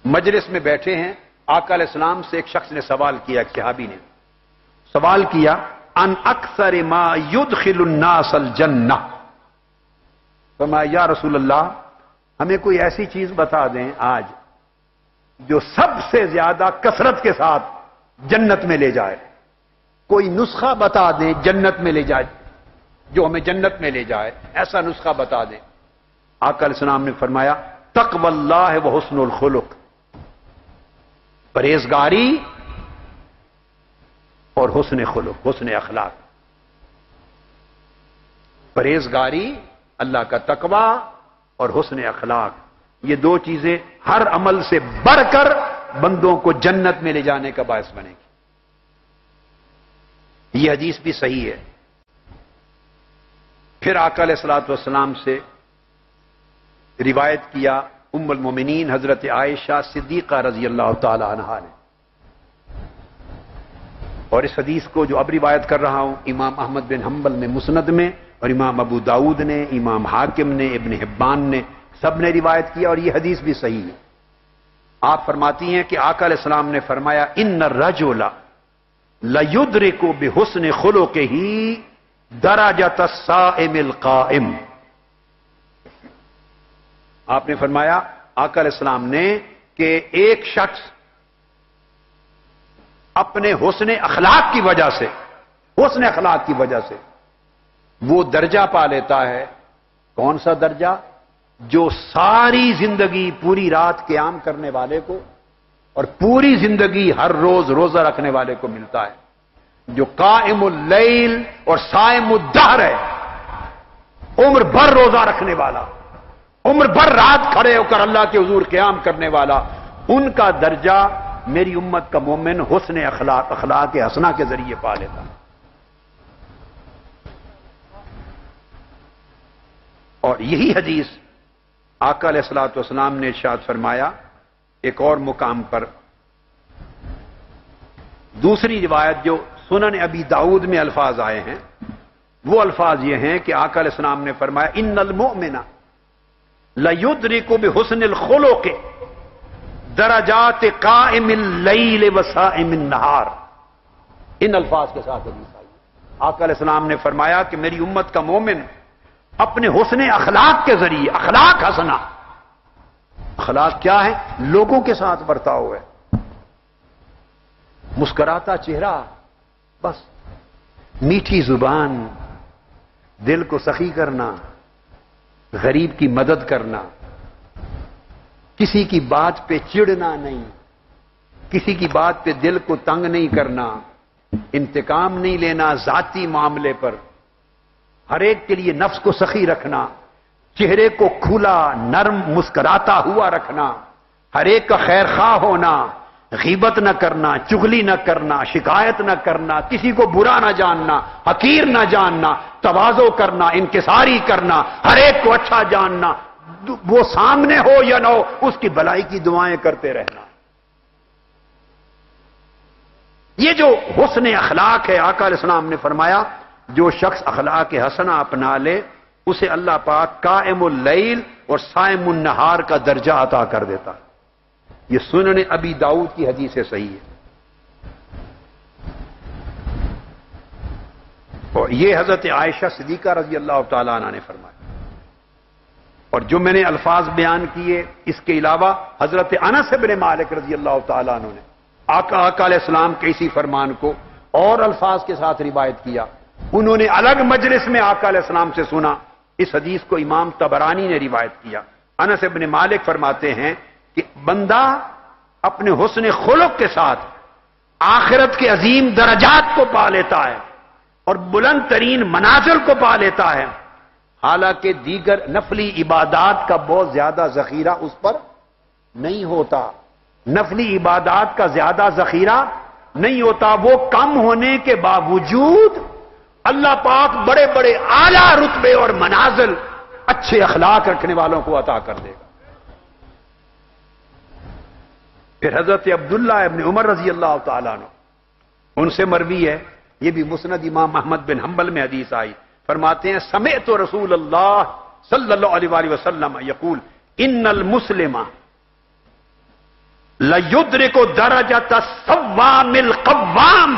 Speaker 1: مجلس میں بیٹھے ہیں، آقا علیہ السلام سے ایک شخص نے سوال کیا، ایک صحابی نے سوال کیا، ان اکثر ما يدخل الناس الجنہ، فرمایا یا رسول اللہ ہمیں کوئی ایسی چیز بتا دیں آج جو سب سے زیادہ کثرت کے ساتھ جنت میں لے جائے، کوئی نسخہ بتا دیں جنت میں لے جائے، جو ہمیں جنت میں لے جائے، ایسا نسخہ بتا دیں۔ آقا علیہ السلام نے فرمایا تقوی اللہ و حسن الخلق، پرہیزگاری اور حسن خلق، حسن اخلاق، پرہیزگاری، اللہ کا تقوی اور حسن اخلاق، یہ دو چیزیں ہر عمل سے بڑھ کر بندوں کو جنت میں لے جانے کا باعث بنے گی۔ یہ حدیث بھی صحیح ہے۔ پھر آقا علیہ الصلوۃ والسلام سے روایت کیا ام المومنین حضرت عائشہ صدیقہ رضی اللہ تعالی عنہا نے، اور اس حدیث کو جو اب روایت کر رہا ہوں امام احمد بن حنبل نے مسند میں، اور امام ابو داؤد نے، امام حاکم نے، ابن حبان نے، سب نے روایت کیا، اور یہ حدیث بھی صحیح ہے۔ آپ فرماتی ہیں کہ آقا علیہ السلام نے فرمایا ان الرجل لیدرک بحسن خلقہ درجۃ الصائم القائم، آپ نے فرمایا آقا علیہ السلام نے کہ ایک شخص اپنے حسن اخلاق کی وجہ سے، حسن اخلاق کی وجہ سے وہ درجہ پا لیتا ہے، کون سا درجہ؟ جو ساری زندگی پوری رات قیام کرنے والے کو اور پوری زندگی ہر روز روزہ رکھنے والے کو ملتا ہے، جو قائم اللیل اور صائم الدہر ہے، عمر بھر روزہ رکھنے والا، عمر بھر رات کھڑے ہو کر اللہ کے حضور قیام کرنے والا، ان کا درجہ میری امت کا مومن حسن اخلاق حسنہ کے ذریعے پا لیتا ہے۔ اور یہی حدیث آقا علیہ الصلوۃ والسلام نے ارشاد فرمایا ایک اور مقام پر، دوسری روایت جو سنن ابی داؤد میں الفاظ آئے ہیں، وہ الفاظ یہ ہیں کہ آقا علیہ السلام نے فرمایا ان المؤمن لیدرک بحسن الخلق درجات قائم اللیل وصائم النہار، ان الفاظ کے ساتھ حدیث آئی۔ آقا علیہ السلام نے فرمایا کہ میری امت کا مومن اپنے حسن اخلاق کے ذریعے، اخلاق حسنہ، اخلاق کیا ہے؟ لوگوں کے ساتھ برتاؤ ہے، مسکراتا چہرہ، بس میٹھی زبان، دل کو سخی کرنا، غریب کی مدد کرنا، کسی کی بات پہ چڑنا نہیں، کسی کی بات پہ دل کو تنگ نہیں کرنا، انتقام نہیں لینا ذاتی معاملے پر، ہر ایک کے لیے نفس کو سخی رکھنا، چہرے کو کھلا نرم مسکراتا ہوا رکھنا، ہر ایک کا خیر خواہ ہونا، غیبت نہ کرنا، چغلی نہ کرنا، شکایت نہ کرنا، کسی کو برا نہ جاننا، حقیر نہ جاننا، تواضع کرنا، انکساری کرنا، ہر ایک کو اچھا جاننا، وہ سامنے ہو یا نہ ہو اس کی بھلائی کی دعائیں کرتے رہنا۔ یہ جو حسن اخلاق ہے، آقا علیہ السلام نے فرمایا جو شخص اخلاق حسنہ اپنا لے اسے اللہ پاک قائم اللیل اور صائم النہار کا درجہ عطا کر دیتا ہے۔ یہ سنن ابی داؤد کی حدیث صحیح ہے، اور یہ حضرت عائشہ صدیقہ رضی اللہ تعالی عنہ نے فرمایا۔ اور جو میں نے الفاظ بیان کیے اس کے علاوہ حضرت انس بن مالک رضی اللہ تعالی عنہ نے آقا علیہ السلام کے اسی فرمان کو اور الفاظ کے ساتھ روایت کیا۔ انہوں نے الگ مجلس میں آقا علیہ السلام سے سنا۔ اس حدیث کو امام طبرانی نے روایت کیا۔ انس بن مالک فرماتے ہیں کہ بندہ اپنے حسن خلق کے ساتھ آخرت کے عظیم درجات کو پا لیتا ہے اور بلند ترین منازل کو پا لیتا ہے، حالانکہ دیگر نفلی عبادات کا بہت زیادہ ذخیرہ اس پر نہیں ہوتا۔ نفلی عبادات کا زیادہ ذخیرہ نہیں ہوتا، وہ کم ہونے کے باوجود اللہ پاک بڑے بڑے اعلیٰ رتبے اور منازل اچھے اخلاق رکھنے والوں کو عطا کر دے گا۔ پھر حضرت عبداللہ ابن عمر رضی اللہ تعالیٰ عنہ، ان سے مروی ہے، یہ بھی مسند امام احمد بن حنبل میں حدیث آئی، فرماتے ہیں سمعت رسول اللہ صلی اللہ علیہ وآلہ وسلم یقول ان المسلم لیدرک درجۃ الصوام القوام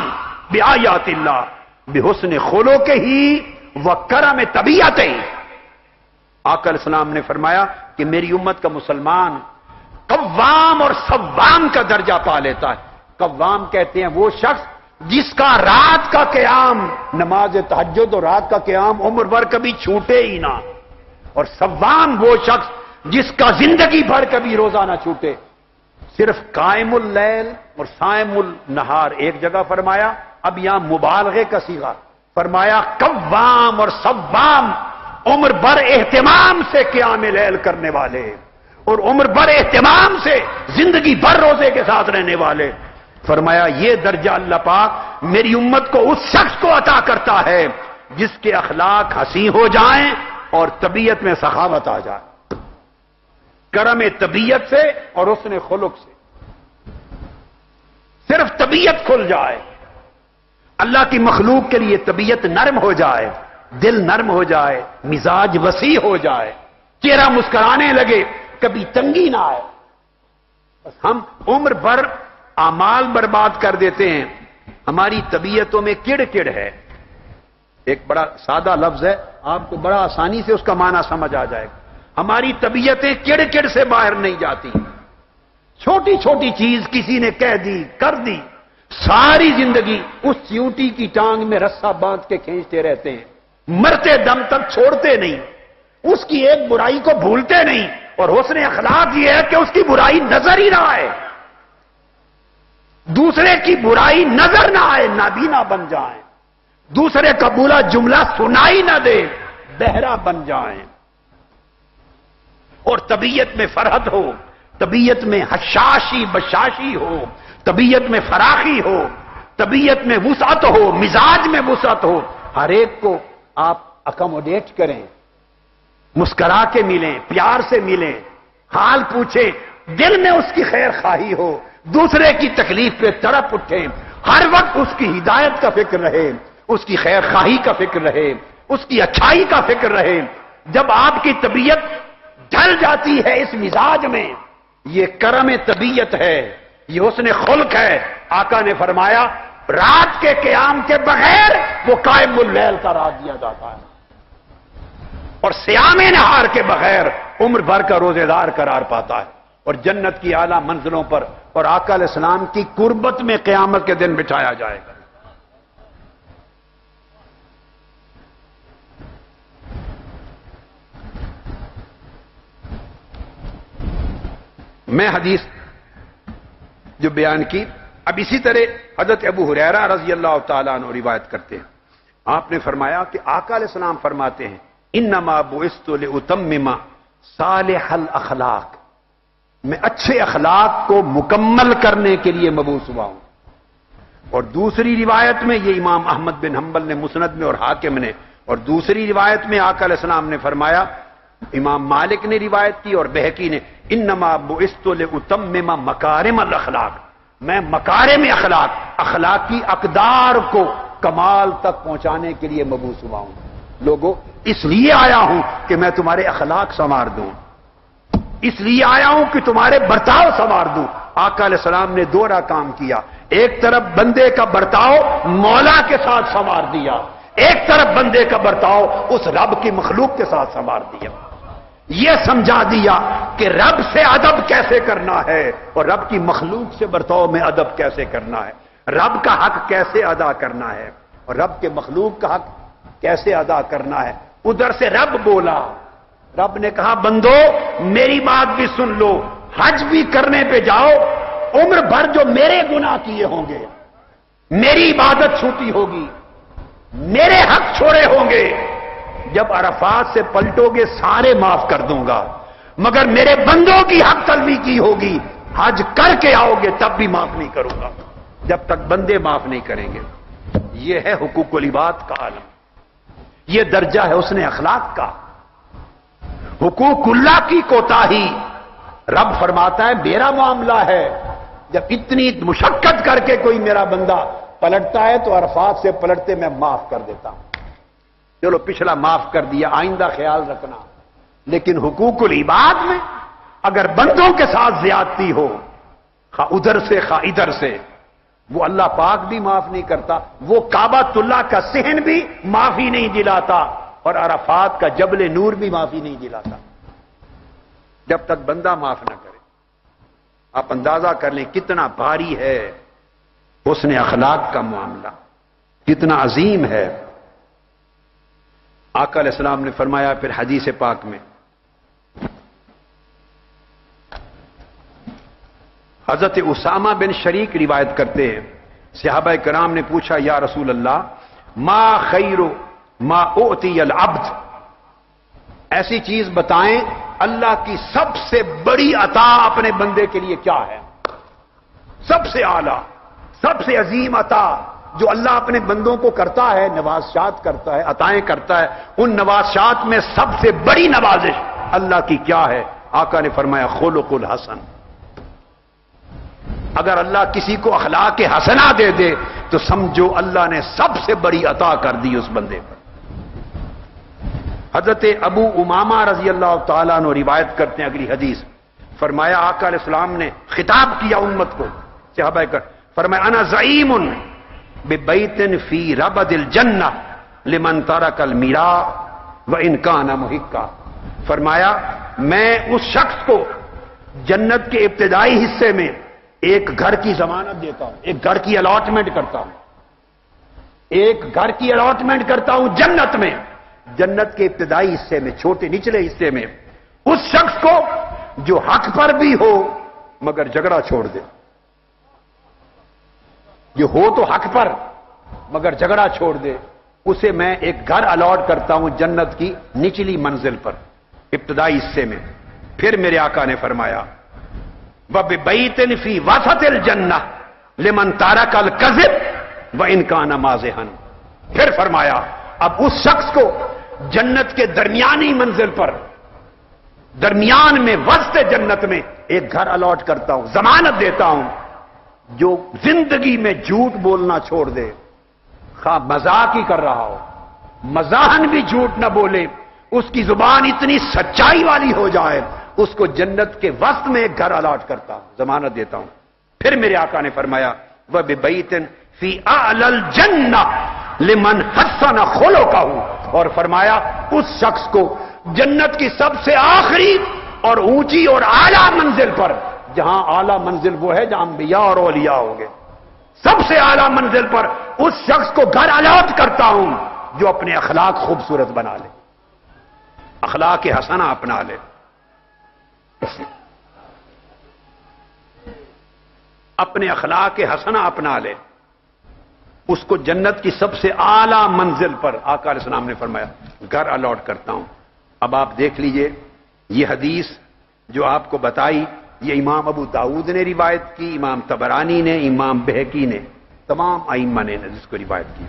Speaker 1: بآیات اللہ بحسن خلقہ وکرم طبیعتہ۔ آقا علیہ السلام نے فرمایا کہ میری امت کا مسلمان قوام اور صوام کا درجہ پا لیتا ہے۔ قوام کہتے ہیں وہ شخص جس کا رات کا قیام، نماز تہجد اور رات کا قیام عمر بھر کبھی چھوٹے ہی نہ، اور صوام وہ شخص جس کا زندگی بھر کبھی روزہ نہ چھوٹے۔ صرف قائم اللیل اور صائم النہار ایک جگہ فرمایا، اب یہاں مبالغے کا صیغہ فرمایا قوام اور صوام، عمر بھر اہتمام سے قیام لیل کرنے والے اور عمر بھر اہتمام سے زندگی بھر روزے کے ساتھ رہنے والے۔ فرمایا یہ درجہ اللہ پاک میری امت کو اس شخص کو عطا کرتا ہے جس کے اخلاق حسین ہو جائیں اور طبیعت میں سخاوت آ جائے، کرم طبیعت سے اور حسن خلق سے۔ صرف طبیعت کھل جائے، اللہ کی مخلوق کے لیے طبیعت نرم ہو جائے، دل نرم ہو جائے، مزاج وسیع ہو جائے، چہرہ مسکرانے لگے، کبھی تنگی نہ آئے۔ بس ہم عمر بھر اعمال برباد کر دیتے ہیں، ہماری طبیعتوں میں کڑ کڑ ہے۔ ایک بڑا سادہ لفظ ہے، آپ کو بڑا آسانی سے اس کا معنی سمجھ آ جائے گا۔ ہماری طبیعتیں کڑ کڑ سے باہر نہیں جاتی، چھوٹی چھوٹی چیز کسی نے کہہ دی کر دی، ساری زندگی اس چیونٹی کی ٹانگ میں رسا باندھ کے کھینچتے رہتے ہیں، مرتے دم تک چھوڑتے نہیں، اس کی ایک برائی کو بھولتے نہیں۔ اور حسن اخلاق یہ ہے کہ اس کی برائی نظر ہی نہ آئے، دوسرے کی برائی نظر نہ آئے، نابینا بن جائیں، دوسرے کا برا جملہ سنائی نہ دے، بہرا بن جائیں، اور طبیعت میں فرحت ہو، طبیعت میں حشاشی بشاشی ہو، طبیعت میں فراخی ہو، طبیعت میں وسعت ہو، مزاج میں وسعت ہو، ہر ایک کو آپ اکموڈیٹ کریں، مسکرا کے ملیں، پیار سے ملیں، حال پوچھیں، دل میں اس کی خیر خواہی ہو، دوسرے کی تکلیف پہ تڑپ اٹھیں، ہر وقت اس کی ہدایت کا فکر رہے، اس کی خیر خواہی کا فکر رہے، اس کی اچھائی کا فکر رہے۔ جب آپ کی طبیعت ڈھل جاتی ہے اس مزاج میں، یہ کرم طبیعت ہے، یہ حسن خلق ہے۔ آقا نے فرمایا رات کے قیام کے بغیر وہ قائم اللیل کا رات دیا جاتا ہے، اور صیام نہار کے بغیر عمر بھر کا روزے دار قرار پاتا ہے، اور جنت کی اعلیٰ منزلوں پر اور آقا علیہ السلام کی قربت میں قیامت کے دن بٹھایا جائے گا۔ میں حدیث جو بیان کی، اب اسی طرح حضرت ابو ہریرہ رضی اللہ تعالیٰ عنہ روایت کرتے ہیں، آپ نے فرمایا کہ آقا علیہ السلام فرماتے ہیں انما بعثت لاتمم صالح الاخلاق، میں اچھے اخلاق کو مکمل کرنے کے لیے مبعوث ہوا ہوں. اور دوسری روایت میں یہ امام احمد بن حنبل نے مسند میں اور حاکم نے، اور دوسری روایت میں آقا علیہ السلام نے فرمایا، امام مالک نے روایت کی اور بہقی نے، انما بعثت لاتمم مکارم الاخلاق، میں مکارم اخلاق، اخلاقی اقدار کو کمال تک پہنچانے کے لیے مبعوث ہوا ہوں. لوگوں، اس لیے آیا ہوں کہ میں تمہارے اخلاق سنوار دوں، اس لیے آیا ہوں کہ تمہارے برتاؤ سنوار دوں. آقا علیہ السلام نے دوہرا کام کیا، ایک طرف بندے کا برتاؤ مولا کے ساتھ سنوار دیا، ایک طرف بندے کا برتاؤ اس رب کی مخلوق کے ساتھ سنوار دیا. یہ سمجھا دیا کہ رب سے ادب کیسے کرنا ہے اور رب کی مخلوق سے برتاؤ میں ادب کیسے کرنا ہے، رب کا حق کیسے ادا کرنا ہے اور رب کے مخلوق کا حق کیسے ادا کرنا ہے. ادھر سے رب بولا، رب نے کہا بندو میری بات بھی سن لو، حج بھی کرنے پہ جاؤ، عمر بھر جو میرے گناہ کیے ہوں گے، میری عبادت چھوٹی ہوگی، میرے حق چھوڑے ہوں گے، جب عرفات سے پلٹو گے سارے معاف کر دوں گا، مگر میرے بندوں کی حق تلفی کی ہوگی، حج کر کے آؤ گے تب بھی معاف نہیں کروں گا جب تک بندے معاف نہیں کریں گے. یہ ہے حقوق العباد کا عالم، یہ درجہ ہے حسن اخلاق کا. حقوق اللہ کی کوتاہی رب فرماتا ہے میرا معاملہ ہے. جب اتنی مشقت کر کے کوئی میرا بندہ پلٹتا ہے تو عرفات سے پلٹتے میں معاف کر دیتا ہوں. چلو پچھلا معاف کر دیا، آئندہ خیال رکھنا. لیکن حقوق العباد میں اگر بندوں کے ساتھ زیادتی ہو، خواہ ادھر سے خواہ ادھر سے، وہ اللہ پاک بھی معاف نہیں کرتا، وہ کعبۃ اللہ کا صحن بھی معافی نہیں دلاتا اور عرفات کا جبل نور بھی معافی نہیں دلاتا جب تک بندہ معاف نہ کرے. آپ اندازہ کر لیں کتنا بھاری ہے حسن اخلاق کا معاملہ، کتنا عظیم ہے. آقا علیہ السلام نے فرمایا پھر حدیث پاک میں، حضرت اسامہ بن شریک روایت کرتے ہیں، صحابہ کرام نے پوچھا یا رسول اللہ ما خیر ما اعطی العبد، ایسی چیز بتائیں اللہ کی سب سے بڑی عطا اپنے بندے کے لیے کیا ہے، سب سے اعلی سب سے عظیم عطا جو اللہ اپنے بندوں کو کرتا ہے، نوازشات کرتا ہے، عطائیں کرتا ہے، ان نوازشات میں سب سے بڑی نوازش اللہ کی کیا ہے؟ آقا نے فرمایا خلق الحسن. اگر اللہ کسی کو اخلاق حسنہ دے دے تو سمجھو اللہ نے سب سے بڑی عطا کر دی اس بندے پر. حضرت ابو امامہ رضی اللہ تعالیٰ عنہ روایت کرتے ہیں اگلی حدیث، فرمایا آقا علیہ السلام نے خطاب کیا امت کو، صحابہ کر فرمایا انا زعیم ببیت فی ربد الجنہ لمن ترک المیراء وان کان محقا. فرمایا میں اس شخص کو جنت کے ابتدائی حصے میں ایک گھر کی ضمانت دیتا ہوں، ایک گھر کی الاٹمنٹ کرتا ہوں، ایک گھر کی الاٹمنٹ کرتا ہوں جنت میں، جنت کے ابتدائی حصے میں، چھوٹے نچلے حصے میں، اس شخص کو جو حق پر بھی ہو مگر جھگڑا چھوڑ دے، جو ہو تو حق پر مگر جھگڑا چھوڑ دے، اسے میں ایک گھر الاٹ کرتا ہوں جنت کی نچلی منزل پر ابتدائی حصے میں. پھر میرے آقا نے فرمایا وَبِبَيْتٍ فِي وَسَطِ الْجَنَّةِ لِمَنْ تَرَكَ الْكَذِبَ وَإِنْ كَانَ مَازِحًا. پھر فرمایا اب اس شخص کو جنت کے درمیانی منزل پر، درمیان میں وسط جنت میں ایک گھر الاٹ کرتا ہوں، ضمانت دیتا ہوں، جو زندگی میں جھوٹ بولنا چھوڑ دے، خواہ مذاق ہی کر رہا ہو، مزاحن بھی جھوٹ نہ بولے، اس کی زبان اتنی سچائی والی ہو جائے، اس کو جنت کے وسط میں ایک گھر الاٹ کرتا ہوں، ضمانت دیتا ہوں. پھر میرے آقا نے فرمایا وَبِبَيْتٍ فِي أَعْلَى الْجَنَّةِ لِمَنْ حَسَنَ خُلُقَهُ، اور فرمایا اس شخص کو جنت کی سب سے آخری اور اونچی اور اعلیٰ منزل پر، جہاں اعلیٰ منزل وہ ہے جہاں انبیاء اور اولیاء ہوں گے، سب سے اعلیٰ منزل پر اس شخص کو گھر الاٹ کرتا ہوں جو اپنے اخلاق خوبصورت بنا لے، اخلاق حسنہ اپنا لے. اپنے اخلاق حسنہ اپنا لے، اس کو جنت کی سب سے اعلیٰ منزل پر آقا علیہ السلام نے فرمایا گھر الاٹ کرتا ہوں. اب آپ دیکھ لیجئے یہ حدیث جو آپ کو بتائی یہ امام ابو داؤد نے روایت کی، امام طبرانی نے، امام بہقی نے، تمام ائمہ نے جس کو روایت کی.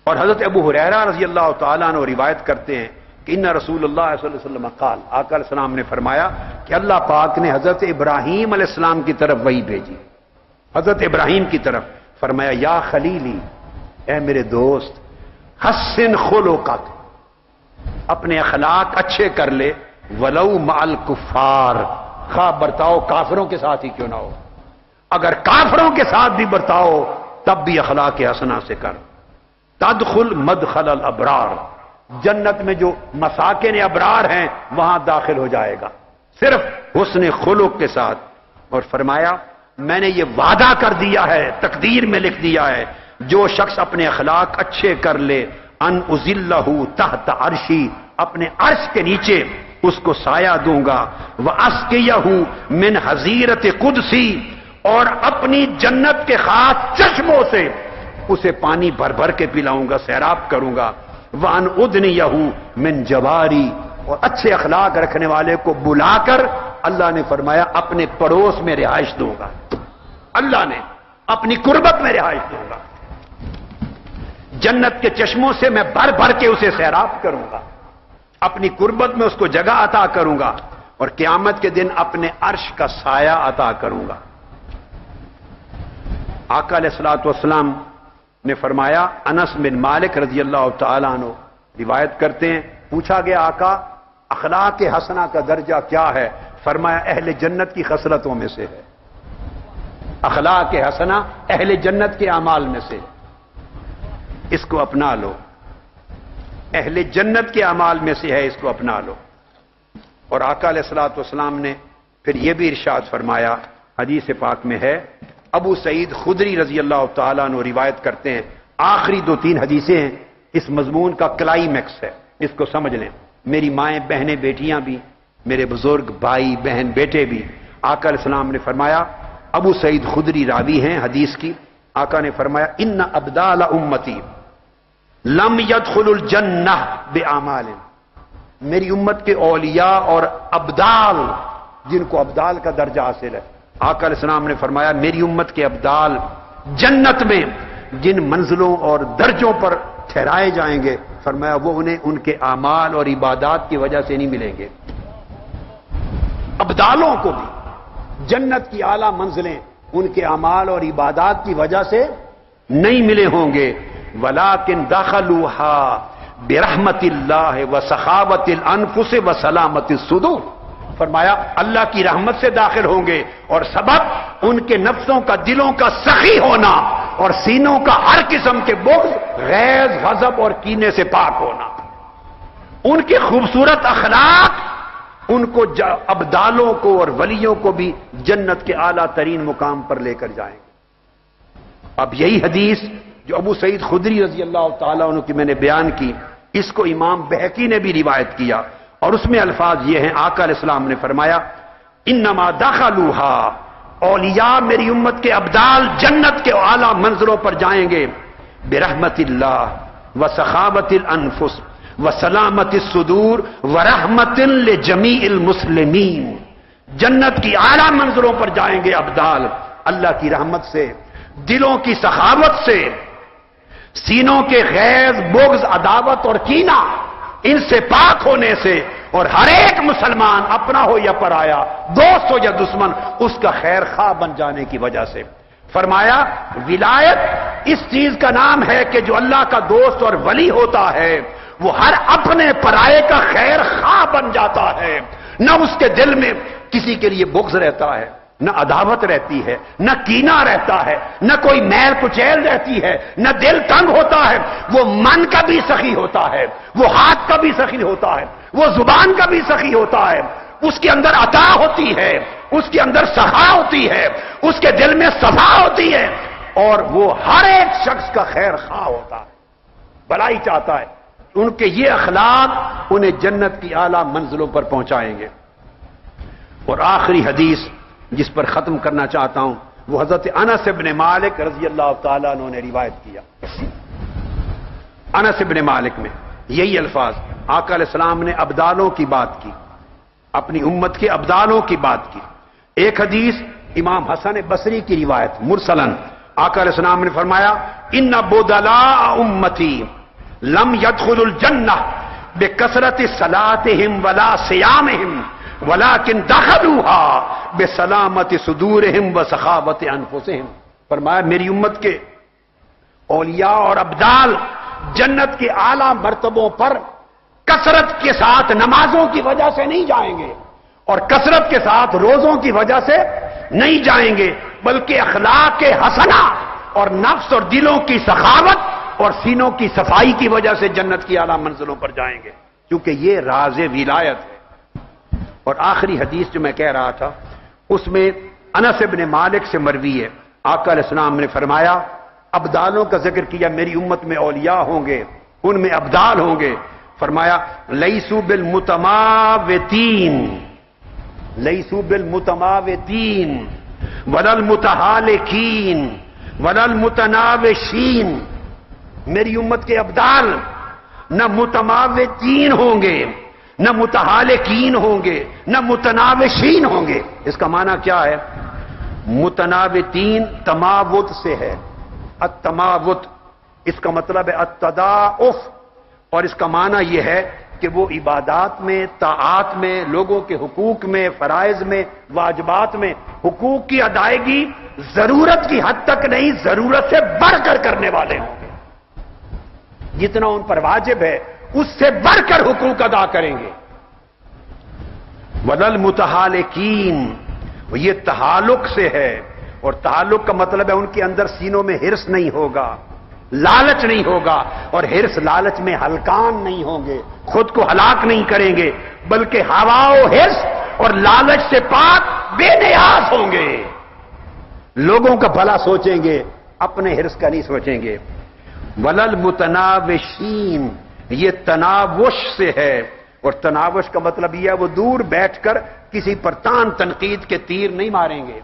Speaker 1: اور حضرت ابو ہریرہ رضی اللہ تعالیٰ عنہ روایت کرتے ہیں کہ ان رسول اللہ صلی اللہ علیہ وسلم قال، آقا علیہ السلام نے فرمایا کہ اللہ پاک نے حضرت ابراہیم علیہ السلام کی طرف وحی بھیجی. حضرت ابراہیم کی طرف فرمایا یا خلیلی، اے میرے دوست، حسن خلقک، اپنے اخلاق اچھے کر لے، ولو مع الکفار، خواہ برتاؤ کافروں کے ساتھ ہی کیوں نہ ہو، اگر کافروں کے ساتھ بھی برتاؤ تب بھی اخلاق حسنہ سے کر. تدخل مدخل الابرار، جنت میں جو مساکن ابرار ہیں وہاں داخل ہو جائے گا صرف حسن خلق کے ساتھ. اور فرمایا میں نے یہ وعدہ کر دیا ہے، تقدیر میں لکھ دیا ہے، جو شخص اپنے اخلاق اچھے کر لے، ان اذلہ تحت عرشی، اپنے عرش کے نیچے اس کو سایہ دوں گا، واسقیہ من حظیرت قدسی، اور اپنی جنت کے خاص چشموں سے اسے پانی بھر بھر کے پلاؤں گا، سیراب کروں گا، وان ادنیہ من جواری، اور اچھے اخلاق رکھنے والے کو بلا کر اللہ نے فرمایا اپنے پڑوس میں رہائش دوں گا، اللہ نے اپنی قربت میں رہائش دوں گا، جنت کے چشموں سے میں بھر بھر کے اسے سیراب کروں گا، اپنی قربت میں اس کو جگہ عطا کروں گا، اور قیامت کے دن اپنے عرش کا سایہ عطا کروں گا. آقا علیہ الصلوۃ والسلام نے فرمایا، انس بن مالک رضی اللہ تعالیٰ عنہ روایت کرتے ہیں، پوچھا گیا آقا اخلاق حسنہ کا درجہ کیا ہے؟ فرمایا اہل جنت کی خصلتوں میں سے ہے، اخلاق حسنہ اہل جنت کے اعمال میں سے، اس کو اپنا لو، اہل جنت کے اعمال میں سے ہے، اس کو اپنا لو. اور آقا علیہ الصلوۃ والسلام نے پھر یہ بھی ارشاد فرمایا، حدیث پاک میں ہے، ابو سعید خدری رضی اللہ تعالیٰ عنہ روایت کرتے ہیں، آخری 2-3 حدیثیں ہیں، اس مضمون کا کلائمیکس ہے، اس کو سمجھ لیں. میری مائیں بہنیں بیٹیاں بھی، میرے بزرگ بھائی بہن بیٹے بھی، آقا علیہ السلام نے فرمایا، ابو سعید خدری راوی ہیں حدیث کی، آقا نے فرمایا ان ابدال امتی لم يدخل الجنہ باعمال، میری امت کے اولیاء اور ابدال، جن کو ابدال کا درجہ حاصل ہے، آقا علیہ السلام نے فرمایا میری امت کے ابدال جنت میں جن منزلوں اور درجوں پر ٹھہرائے جائیں گے، فرمایا وہ انہیں ان کے اعمال اور عبادات کی وجہ سے نہیں ملیں گے. ابدالوں کو بھی جنت کی اعلیٰ منزلیں ان کے اعمال اور عبادات کی وجہ سے نہیں ملے ہوں گے، ولیکن دخلوها برحمت اللہ وسخاوت الانفس وسلامت الصدور، فرمایا اللہ کی رحمت سے داخل ہوں گے اور سبب ان کے نفسوں کا، دلوں کا سخی ہونا اور سینوں کا ہر قسم کے بغض، غیظ، غضب اور کینے سے پاک ہونا. ان کے خوبصورت اخلاق ان کو ابدالوں کو اور ولیوں کو بھی جنت کے اعلیٰ ترین مقام پر لے کر جائیں گے. اب یہی حدیث جو ابو سعید خدری رضی اللہ تعالیٰ عنہ کی میں نے بیان کی، اس کو امام بہقی نے بھی روایت کیا، اور اس میں الفاظ یہ ہیں، آقا علیہ السلام نے فرمایا انما دخلوها، اولیاء میری امت کے ابدال جنت کے اعلیٰ منزلوں پر جائیں گے، برحمت اللہ وسخاوت الانفس وسلامت الصدور ورحمت لجمیع المسلمین، جنت کی اعلیٰ منزلوں پر جائیں گے ابدال اللہ کی رحمت سے، دلوں کی سخاوت سے، سینوں کے غیظ، بغض، عداوت اور کینہ ان سے پاک ہونے سے، اور ہر ایک مسلمان اپنا ہو یا پرایا، دوست ہو یا دشمن، اس کا خیر خواہ بن جانے کی وجہ سے. فرمایا ولایت اس چیز کا نام ہے کہ جو اللہ کا دوست اور ولی ہوتا ہے وہ ہر اپنے پرائے کا خیر خواہ بن جاتا ہے، نہ اس کے دل میں کسی کے لیے بغض رہتا ہے، نہ عداوت رہتی ہے، نہ کینہ رہتا ہے، نہ کوئی میل کچیل رہتی ہے، نہ دل تنگ ہوتا ہے، وہ من کا بھی سخی ہوتا ہے، وہ ہاتھ کا بھی سخی ہوتا ہے، وہ زبان کا بھی سخی ہوتا ہے، اس کے اندر عطا ہوتی ہے، اس کے اندر سخا ہوتی ہے، اس کے دل میں صفا ہوتی ہے، اور وہ ہر ایک شخص کا خیر خواہ ہوتا ہے، بھلائی چاہتا ہے. ان کے یہ اخلاق انہیں جنت کی اعلیٰ منزلوں پر پہنچائیں گے. اور آخری حدیث جس پر ختم کرنا چاہتا ہوں وہ حضرت انس بن مالک رضی اللہ تعالیٰ عنہ نے روایت کیا. انس بن مالک میں یہی الفاظ، آقا علیہ السلام نے ابدالوں کی بات کی، اپنی امت کے ابدالوں کی بات کی. ایک حدیث امام حسن بصری کی روایت مرسلن، آقا علیہ السلام نے فرمایا ان بدلاء امتی لم يدخلوا الجنہ بکثرت صلاتهم ولا صیامهم ولكن دخلوها بسلامت صدورهم وسخاوت انفسهم. فرمایا میری امت کے اولیاء اور ابدال جنت کے اعلی مرتبوں پر کثرت کے ساتھ نمازوں کی وجہ سے نہیں جائیں گے اور کثرت کے ساتھ روزوں کی وجہ سے نہیں جائیں گے، بلکہ اخلاق حسنہ اور نفس اور دلوں کی سخاوت اور سینوں کی صفائی کی وجہ سے جنت کی اعلی منزلوں پر جائیں گے، کیونکہ یہ راز ولایت ہے. اور آخری حدیث جو میں کہہ رہا تھا اس میں انس بن مالک سے مروی ہے، آقا علیہ السلام نے فرمایا ابدالوں کا ذکر کیا، میری امت میں اولیاء ہوں گے، ان میں ابدال ہوں گے. فرمایا لیسو بالمتماوتین، لیسو بالمتماوتین ولا المتحالکین ولا المتناوشین. میری امت کے ابدال نہ متماوتین ہوں گے، نہ متحالکین ہوں گے، نہ متناوشین ہوں گے. اس کا معنی کیا ہے؟ متناوتین تماوت سے ہے، التماوت اس کا مطلب ہے التداعف، اور اس کا معنی یہ ہے کہ وہ عبادات میں، طاعات میں، لوگوں کے حقوق میں، فرائض میں، واجبات میں حقوق کی ادائیگی ضرورت کی حد تک نہیں، ضرورت سے بڑھ کر کرنے والے ہوں گے. جتنا ان پر واجب ہے اس سے بڑھ کر حقوق ادا کریں گے. وَلَا الْمُتَحَالِكِينَ، یہ تحالق سے ہے، اور تعلق کا مطلب ہے ان کے اندر سینوں میں ہرس نہیں ہوگا، لالچ نہیں ہوگا، اور ہرس لالچ میں ہلکان نہیں ہوں گے، خود کو ہلاک نہیں کریں گے، بلکہ ہوا و ہرس اور لالچ سے پاک بے نیاز ہوں گے. لوگوں کا بھلا سوچیں گے، اپنے ہرس کا نہیں سوچیں گے. ولل متناوشین، یہ تناوش سے ہے، اور تناوش کا مطلب یہ ہے وہ دور بیٹھ کر کسی پر تان تنقید کے تیر نہیں ماریں گے،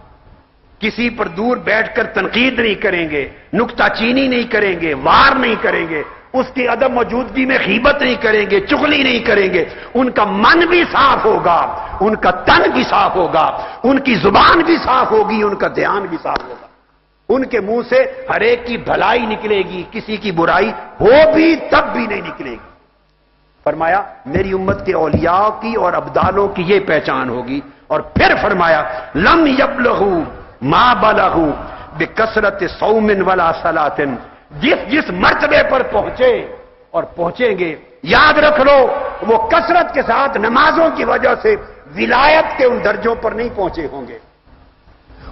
Speaker 1: کسی پر دور بیٹھ کر تنقید نہیں کریں گے، نکتہ چینی نہیں کریں گے، وار نہیں کریں گے، اس کی عدم موجودگی میں غیبت نہیں کریں گے، چغلی نہیں کریں گے. ان کا من بھی صاف ہوگا، ان کا تن بھی صاف ہوگا، ان کی زبان بھی صاف ہوگی، ان کا دھیان بھی صاف ہوگا. ان کے منہ سے ہر ایک کی بھلائی نکلے گی، کسی کی برائی ہو بھی تب بھی نہیں نکلے گی. فرمایا میری امت کے اولیاء کی اور ابدالوں کی یہ پہچان ہوگی. اور پھر فرمایا لم یبلغوا ما بلغوا بکثرت صوم ولا صلاۃ، جس مرتبے پر پہنچے اور پہنچیں گے، یاد رکھ لو وہ کثرت کے ساتھ نمازوں کی وجہ سے ولایت کے ان درجوں پر نہیں پہنچے ہوں گے،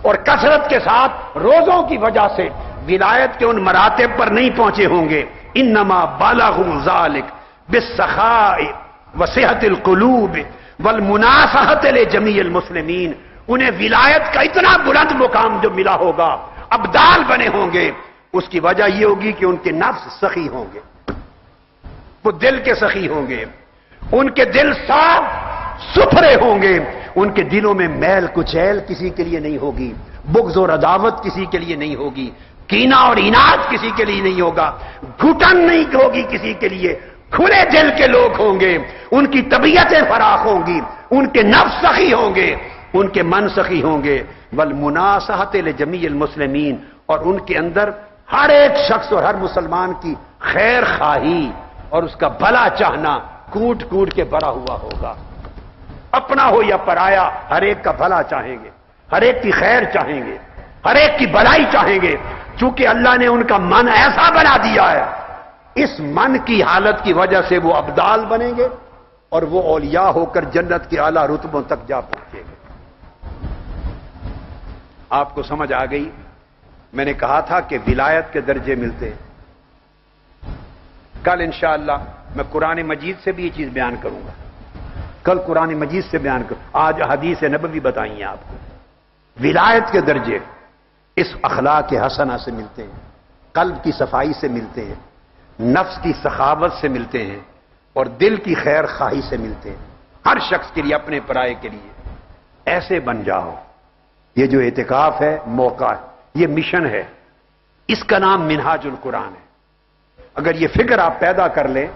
Speaker 1: اور کثرت کے ساتھ روزوں کی وجہ سے ولایت کے ان مراتب پر نہیں پہنچے ہوں گے. انما بالغوا ذلک بالسخاء وصحۃ القلوب والمناصحۃ لجمیع المسلمین. انہیں ولایت کا اتنا بلند مقام جو ملا ہوگا، ابدال بنے ہوں گے، اس کی وجہ یہ ہوگی کہ ان کے نفس سخی ہوں گے، وہ دل کے سخی ہوں گے، ان کے دل صاف ستھرے ہوں گے، ان کے دلوں میں میل کچیل کسی کے لیے نہیں ہوگی، بغض اور عداوت کسی کے لیے نہیں ہوگی، کینہ اور عناد کسی کے لیے نہیں ہوگا، گھٹن نہیں ہوگی کسی کے لیے. کھلے دل کے لوگ ہوں گے، ان کی طبیعتیں فراخ ہوں گی، ان کے نفس سخی ہوں گے، ان کے من سخی ہوں گے. والمناصحۃ لجمیع المسلمین، اور ان کے اندر ہر ایک شخص اور ہر مسلمان کی خیر خواہی اور اس کا بھلا چاہنا کوٹ کوٹ کے بڑا ہوا ہوگا. اپنا ہو یا پرایا، ہر ایک کا بھلا چاہیں گے، ہر ایک کی خیر چاہیں گے، ہر ایک کی بھلائی چاہیں گے. چونکہ اللہ نے ان کا من ایسا بنا دیا ہے، اس من کی حالت کی وجہ سے وہ ابدال بنیں گے اور وہ اولیاء ہو کر جنت کے اعلیٰ رتبوں تک جا پہنچیں گے. آپ کو سمجھ آ گئی؟ میں نے کہا تھا کہ ولایت کے درجے ملتے ہیں. کل انشاءاللہ میں قرآن مجید سے بھی یہ چیز بیان کروں گا، کل قرآن مجید سے بیان کروں. آج حدیث نبوی بتائیں آپ کو. ولایت کے درجے اس اخلاق حسنہ سے ملتے ہیں، قلب کی صفائی سے ملتے ہیں، نفس کی سخاوت سے ملتے ہیں، اور دل کی خیر خواہی سے ملتے ہیں. ہر شخص کے لیے، اپنے پرائے کے لیے ایسے بن جاؤ. یہ جو اعتکاف ہے، موقع ہے، یہ مشن ہے. اس کا نام منہاج القرآن ہے. اگر یہ فکر آپ پیدا کر لیں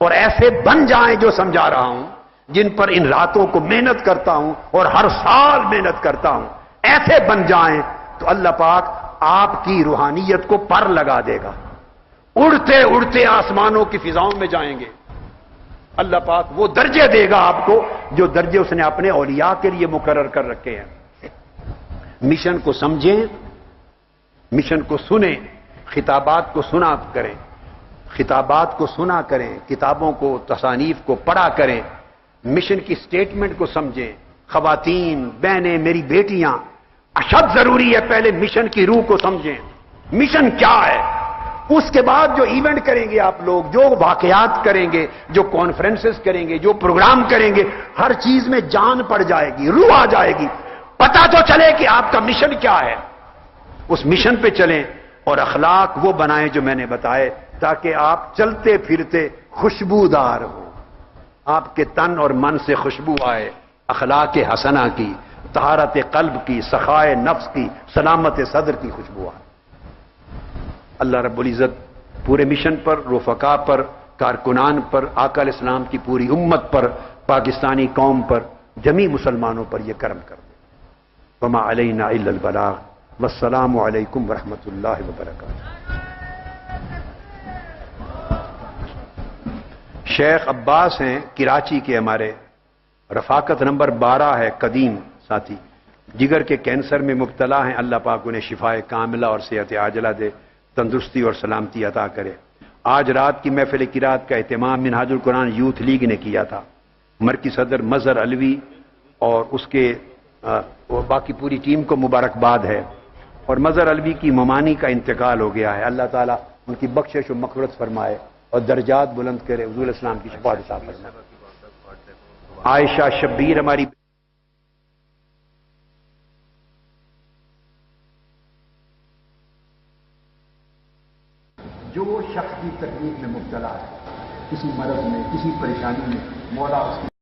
Speaker 1: اور ایسے بن جائیں جو سمجھا رہا ہوں، جن پر ان راتوں کو محنت کرتا ہوں اور ہر سال محنت کرتا ہوں، ایسے بن جائیں تو اللہ پاک آپ کی روحانیت کو پر لگا دے گا، اڑتے اڑتے آسمانوں کی فضاؤں میں جائیں گے۔ اللہ پاک وہ درجے دے گا آپ کو جو درجے اس نے اپنے اولیاء کے لیے مقرر کر رکھے ہیں۔ مشن کو سمجھیں، مشن کو سنیں، خطابات کو سنا کریں، خطابات کو سنا کریں، کتابوں کو، تصانیف کو پڑھا کریں، مشن کی سٹیٹمنٹ کو سمجھیں۔ خواتین، بہنیں، میری بیٹیاں، اشد ضروری ہے پہلے مشن کی روح کو سمجھیں، مشن کیا ہے۔ اس کے بعد جو ایونٹ کریں گے آپ لوگ، جو واقعات کریں گے، جو کانفرنسز کریں گے، جو پروگرام کریں گے، ہر چیز میں جان پڑ جائے گی، روح آ جائے گی، پتہ تو چلے کہ آپ کا مشن کیا ہے۔ اس مشن پہ چلیں اور اخلاق وہ بنائیں جو میں نے بتائے، تاکہ آپ چلتے پھرتے خوشبودار ہو، آپ کے تن اور من سے خوشبو آئے، اخلاق حسنہ کی، طہارت قلب کی، سخائے نفس کی، سلامت صدر کی خوشبو آئے۔ اللہ رب العزت پورے مشن پر، رفقا پر، کارکنان پر، آقا علیہ السلام کی پوری امت پر، پاکستانی قوم پر، جمی مسلمانوں پر یہ کرم کر دے۔ وما علینا الا البلاغ، والسلام علیکم ورحمۃ اللہ وبرکاتہ۔ شیخ عباس ہیں کراچی کے، ہمارے رفاقت نمبر 12 ہے، قدیم ساتھی، جگر کے کینسر میں مبتلا ہیں، اللہ پاک انہیں شفائے کاملہ اور صحت عاجلہ دے، تندرستی اور سلامتی عطا کرے۔ آج رات کی محفل قرات کا اہتمام منہاج القرآن یوتھ لیگ نے کیا تھا، مرکزی صدر مظہر علوی اور اس کے باقی پوری ٹیم کو مبارکباد ہے، اور مظہر علوی کی ممانی کا انتقال ہو گیا ہے، اللہ تعالیٰ ان کی بخشش و مغفرت فرمائے اور درجات بلند کرے، حضور السلام کی شفاعت عطا فرمائے۔ عائشہ شبیر ہماری جو شخص کی تکلیف میں مبتلا ہے، کسی مرض میں، کسی پریشانی میں، مولا اس کی